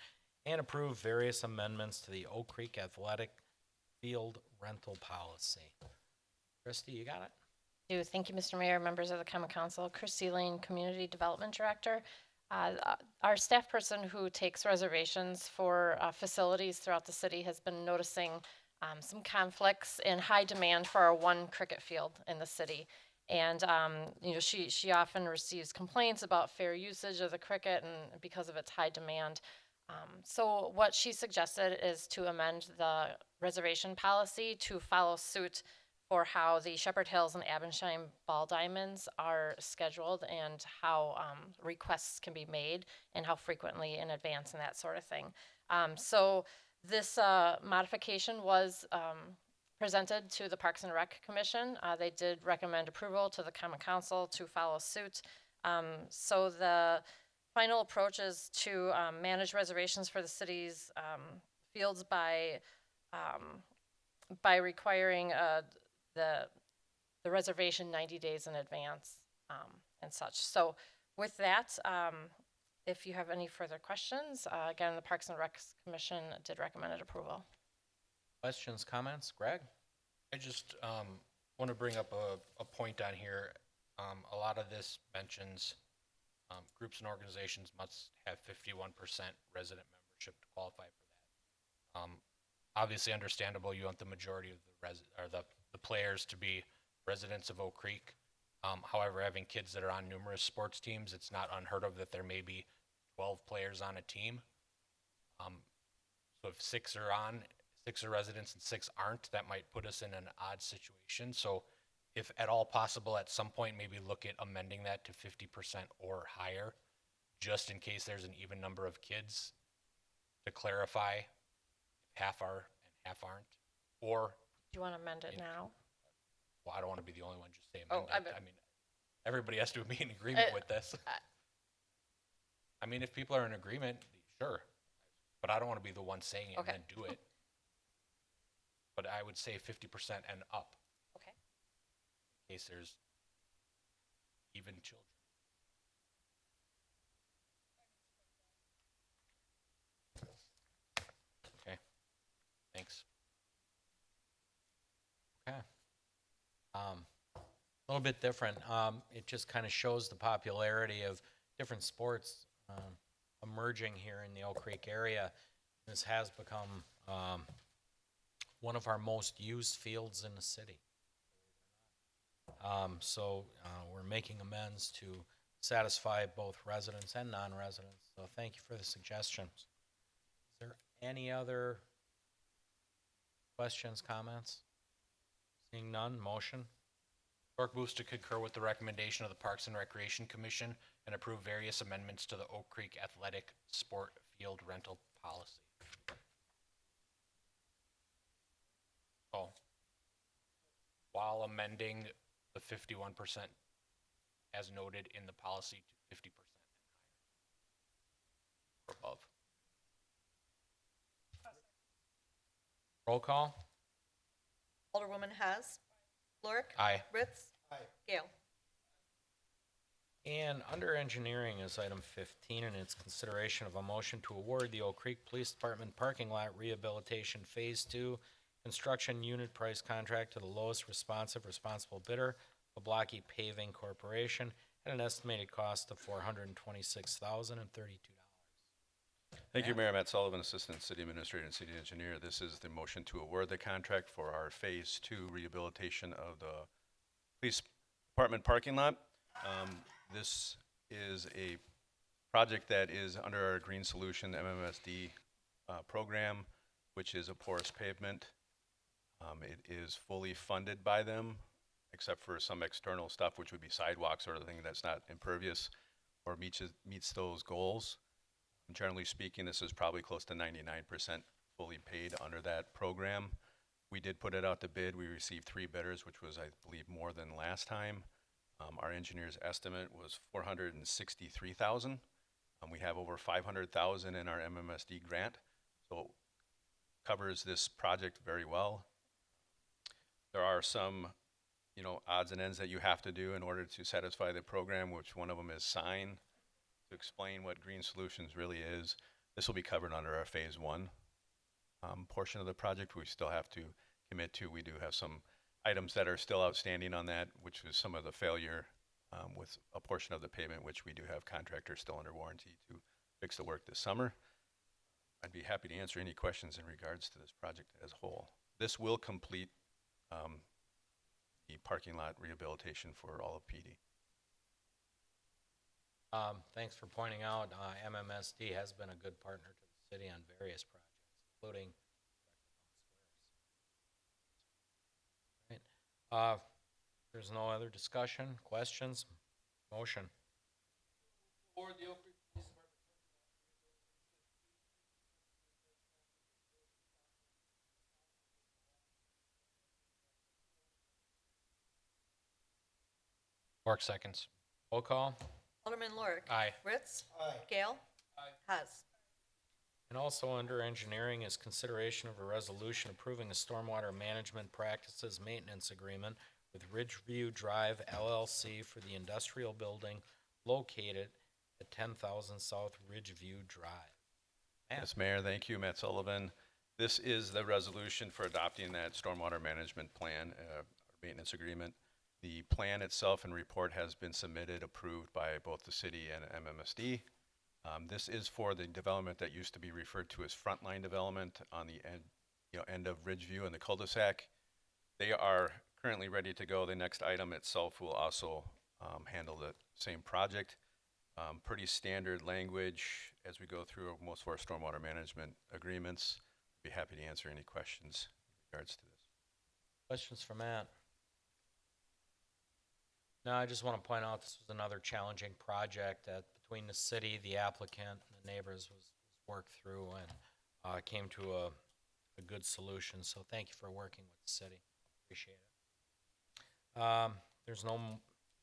and approve various amendments to the Oak Creek Athletic Field rental policy. Christy, you got it? Thank you, Mr. Mayor, members of the Common Council. Chris Sealing, Community Development Director. Our staff person who takes reservations for facilities throughout the city has been noticing some conflicts and high demand for our one cricket field in the city. And, she often receives complaints about fair usage of the cricket and because of its high demand. So what she suggested is to amend the reservation policy to follow suit for how the Shepherd Hills and Abensheim ball diamonds are scheduled and how requests can be made and how frequently in advance and that sort of thing. So this modification was presented to the Parks and Rec Commission. They did recommend approval to the Common Council to follow suit. So the final approach is to manage reservations for the city's fields by requiring the reservation 90 days in advance and such. So with that, if you have any further questions, again, the Parks and Rec Commission did recommend approval. Questions, comments? Greg? I just want to bring up a point on here. A lot of this mentions groups and organizations must have 51% resident membership to qualify for that. Obviously understandable, you want the majority of the players to be residents of Oak Creek. However, having kids that are on numerous sports teams, it's not unheard of that there may be 12 players on a team. So if 6 are residents and 6 aren't, that might put us in an odd situation. So if at all possible, at some point, maybe look at amending that to 50% or higher, just in case there's an even number of kids, to clarify if half are and half aren't. Or, Do you want to amend it now? well, I don't want to be the only one just saying Oh, amend it. I mean, everybody has to be in agreement with this. I mean, if people are in agreement, sure. But I don't want to be the one saying it Okay. and then do it. But I would say 50% and up. Okay. In case there's even children. Okay, thanks. Okay. A little bit different. It just kind of shows the popularity of different sports emerging here in the Oak Creek area. This has become one of our most used fields in the city. So we're making amends to satisfy both residents and non-residents. So thank you for the suggestions. Is there any other questions, comments? Seeing none, motion? Clerk moves to concur with the recommendation of the Parks and Recreation Commission and approve various amendments to the Oak Creek Athletic Sport Field Rental Policy. Oh. While amending the 51% as noted in the policy to 50% or above. Roll call? Alderwoman Haas. Lorik. Aye. Ritz. Gale. And under engineering is item 15, and it's consideration of a motion to award the Oak Creek Police Department parking lot rehabilitation Phase 2 construction unit price contract to the lowest responsive responsible bidder, Oblocky Paving Corporation, at an estimated cost of $426,032. Thank you, Mayor. Matt Sullivan, Assistant City Administrator and City Engineer. This is the motion to award the contract for our Phase 2 rehabilitation of the Police Department parking lot. This is a project that is under our Green Solution MMSD program, which is a porous pavement. It is fully funded by them, except for some external stuff, which would be sidewalks or anything that's not impervious or meets those goals. Generally speaking, this is probably close to 99% fully paid under that program. We did put it out to bid. We received 3 bidders, which was, I believe, more than last time. Our engineer's estimate was $463,000. We have over $500,000 in our MMSD grant, so it covers this project very well. There are some, odds and ends that you have to do in order to satisfy the program, which one of them is sign to explain what Green Solutions really is. This will be covered under our Phase 1 portion of the project. We still have to commit to. We do have some items that are still outstanding on that, which was some of the failure with a portion of the pavement, which we do have contractors still under warranty to fix the work this summer. I'd be happy to answer any questions in regards to this project as a whole. This will complete the parking lot rehabilitation for all of PD. Thanks for pointing out, MMSD has been a good partner to the city on various projects, including right. There's no other discussion, questions, motion. Mark seconds. Roll call. Alderman Lorik. Aye. Ritz. Gale. Haas. And also under engineering is consideration of a resolution approving a stormwater management practices maintenance agreement with Ridgeview Drive LLC for the industrial building located at 10,000 South Ridgeview Drive. Yes, Mayor, thank you. Matt Sullivan. This is the resolution for adopting that stormwater management plan, maintenance agreement. The plan itself and report has been submitted, approved by both the city and MMSD. This is for the development that used to be referred to as frontline development on the end of Ridgeview and the cul-de-sac. They are currently ready to go. The next item itself will also handle the same project. Pretty standard language as we go through most of our stormwater management agreements. Be happy to answer any questions in regards to this. Questions for Matt? No, I just want to point out this was another challenging project that between the city, the applicant, and the neighbors was worked through and came to a good solution. So thank you for working with the city. Appreciate it. There's no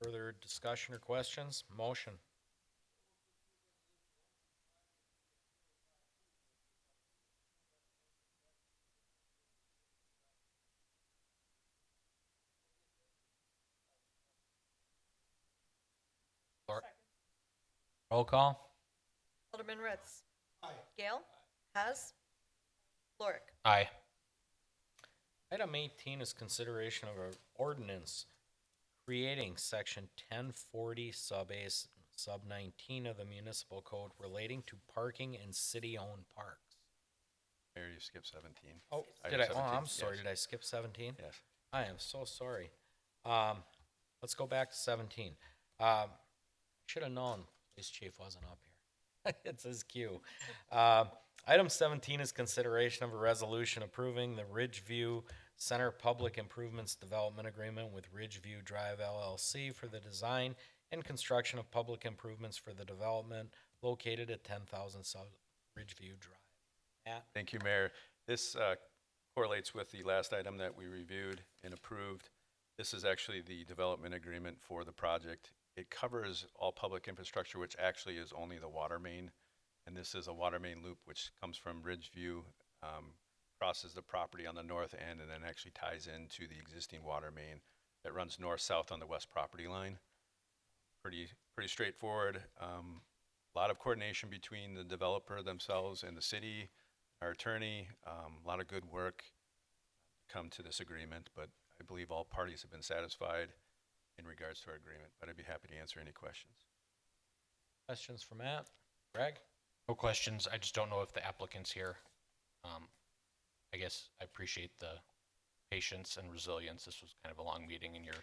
further discussion or questions. Motion. Roll call. Alderman Ritz. Aye. Gale. Hess. Lorick. Aye. Item 18 is consideration of an ordinance creating section 1040 sub A sub 19 of the municipal code relating to parking in city-owned parks. Mayor, you skipped 17. Oh, Item did I? 17, Oh, I'm sorry. yes. Did I skip 17? Yes. I am so sorry. Let's go back to 17. Should have known police chief wasn't up here. It's his cue. Item 17 is consideration of a resolution approving the Ridgeview Center Public Improvements Development Agreement with Ridgeview Drive LLC for the design and construction of public improvements for the development located at 10,000 South Ridgeview Drive. Matt? Thank you, Mayor. This correlates with the last item that we reviewed and approved. This is actually the development agreement for the project. It covers all public infrastructure, which actually is only the water main. And this is a water main loop which comes from Ridgeview, crosses the property on the north end, and then actually ties into the existing water main that runs north-south on the west property line. Pretty straightforward. A lot of coordination between the developer themselves and the city, our attorney, a lot of good work to come to this agreement, but I believe all parties have been satisfied in regards to our agreement, but I'd be happy to answer any questions. Questions for Matt? Greg? No questions. I just don't know if the applicant's here. I guess I appreciate the patience and resilience. This was kind of a long meeting and you're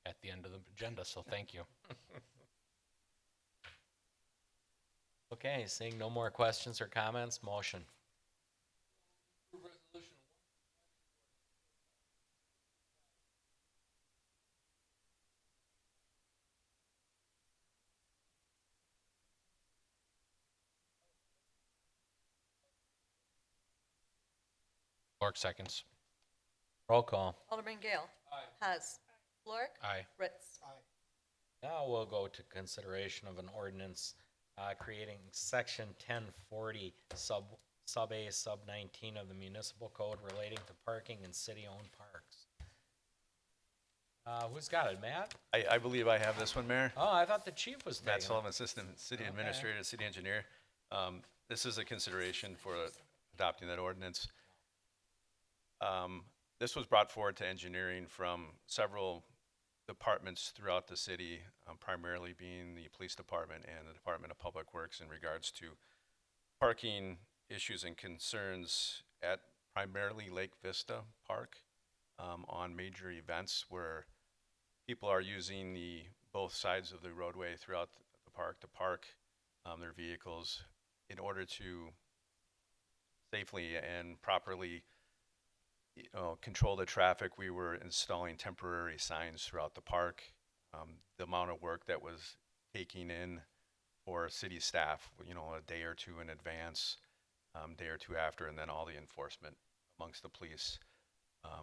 at the end of the agenda, so thank you. Okay, seeing no more questions or comments, motion. Clark seconds. Roll call. Alderman Gale. Aye. Hess. Lorick. Aye. Ritz. Now we'll go to consideration of an ordinance creating section 1040 sub A sub 19 of the municipal code relating to parking in city-owned parks. Who's got it, Matt? I believe I have this one, Mayor. Oh, I thought the chief was Matt taking Sullivan, Assistant City Administrator, City Engineer. This is a consideration for adopting that ordinance. This was brought forward to engineering from several departments throughout the city, primarily being the police department and the Department of Public Works in regards to parking issues and concerns at primarily Lake Vista Park on major events where people are using both sides of the roadway throughout the park to park their vehicles in order to safely and properly control the traffic. We were installing temporary signs throughout the park. The amount of work that was taking in for city staff, a day or two in advance, day or two after, and then all the enforcement amongst the police.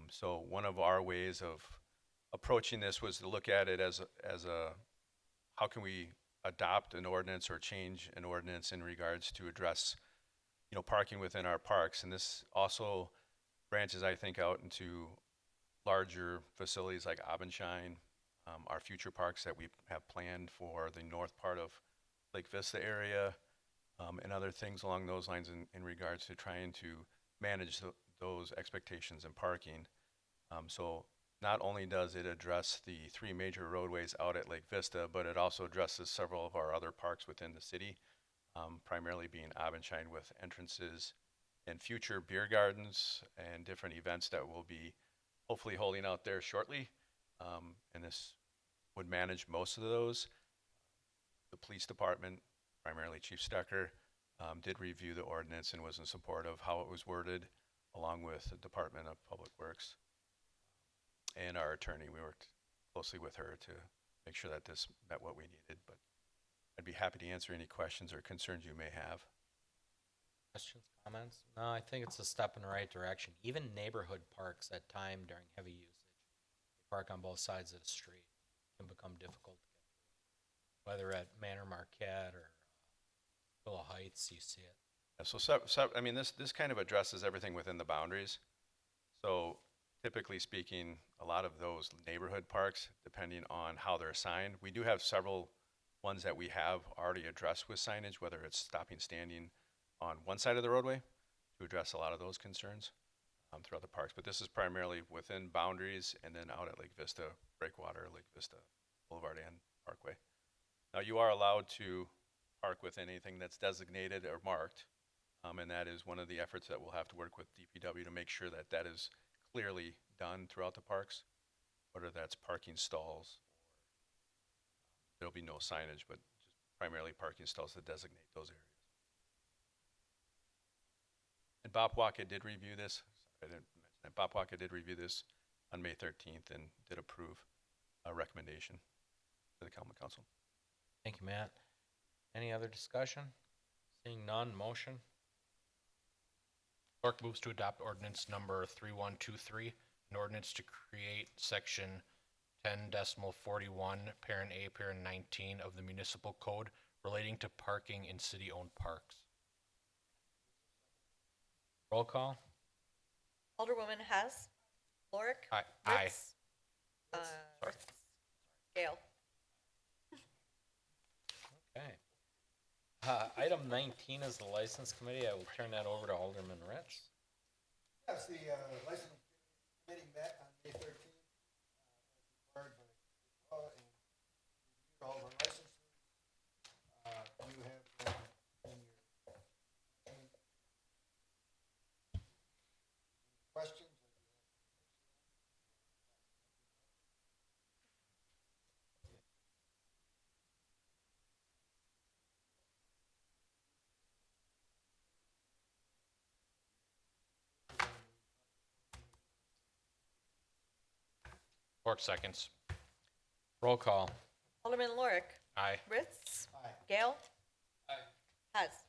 So one of our ways of approaching this was to look at it as a how can we adopt an ordinance or change an ordinance in regards to address, parking within our parks. And this also branches, I think, out into larger facilities like Abendschein, our future parks that we have planned for the north part of Lake Vista area, and other things along those lines in regards to trying to manage those expectations in parking. So not only does it address the three major roadways out at Lake Vista, but it also addresses several of our other parks within the city, primarily being Abendschein with entrances and future beer gardens and different events that we'll be hopefully holding out there shortly. And this would manage most of those. the police department, primarily Chief Stecker, did review the ordinance and was in support of how it was worded, along with the Department of Public Works and our attorney. We worked closely with her to make sure that this met what we needed, but I'd be happy to answer any questions or concerns you may have. Questions, comments? No, I think it's a step in the right direction. Even neighborhood parks at time during heavy usage, they park on both sides of the street, can become difficult to get through. Whether at Manor Marquette or Willow Heights, you see it. Yeah, I mean, this kind of addresses everything within the boundaries. So typically speaking, a lot of those neighborhood parks, depending on how they're assigned, we do have several ones that we have already addressed with signage, whether it's stopping, standing on one side of the roadway to address a lot of those concerns throughout the parks. But this is primarily within boundaries and then out at Lake Vista, Breakwater, Lake Vista Boulevard and Parkway. Now you are allowed to park with anything that's designated or marked, and that is one of the efforts that we'll have to work with DPW to make sure that that is clearly done throughout the parks, whether that's parking stalls, or there'll be no signage, but just primarily parking stalls that designate those areas. And Bob Waka did review this. I didn't mention that. Bob Waka did review this on May 13th and did approve a recommendation to the common council. Thank you, Matt. Any other discussion? Seeing none, motion? Clerk moves to adopt ordinance number 3123, an ordinance to create section 10.41, parent A, parent 19 of the municipal code relating to parking in city-owned parks. Roll call? Alderwoman Hess. Lorik. Aye. Ritz. Ritz. Gale. Okay. Item 19 is the license committee. I will turn that over to Alderman Ritz. Yes, the license committee met on May 13th, required by law, and reviewed all of our licenses. You have in your questions. Clerk seconds. Roll call. Alderman Lorik. Aye. Ritz. Aye. Gale. Hess.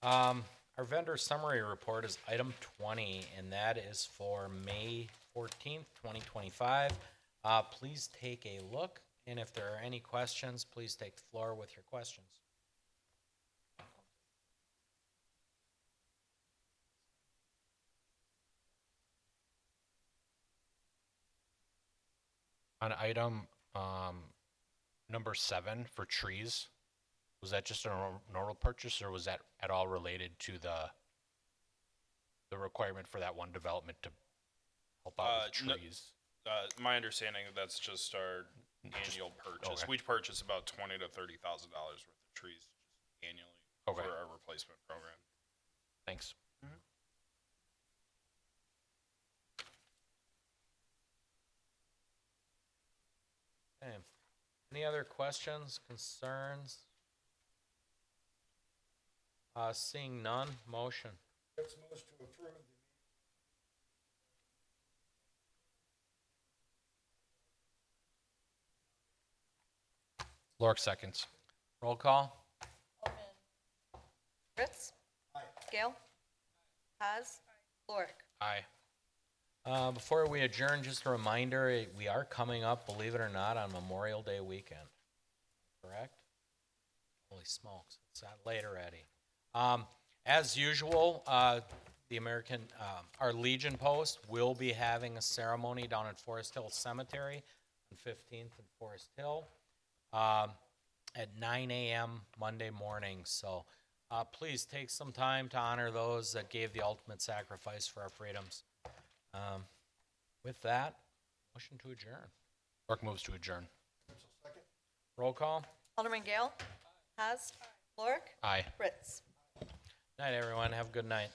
Our vendor summary report is item 20, and that is for May 14th, 2025. Please take a look, and if there are any questions, please take the floor with your questions. On item number 7 for trees, was that just a normal purchase, or was that at all related to the requirement for that one development to help out with trees? My understanding is that's just our annual purchase. Okay. We purchase about $20,000 to $30,000 worth of trees annually for our replacement program. Thanks. Okay. Any other questions, concerns? Seeing none, motion. Ritz moves to approve Lork seconds. Roll call. Alderman Ritz. Aye. Gale. Hess. Lorik. Aye. Before we adjourn, just a reminder, we are coming up, believe it or not, on Memorial Day weekend. Correct? Holy smokes, it's that late already. As usual, the our Legion Post will be having a ceremony down at Forest Hill Cemetery on 15th and Forest Hill at 9 a.m. Monday morning. So please take some time to honor those that gave the ultimate sacrifice for our freedoms. With that, motion to adjourn. Clerk moves to adjourn. Roll call. Alderman Gale. Hess. Lorik. Aye. Ritz. Night, everyone. Have a good night.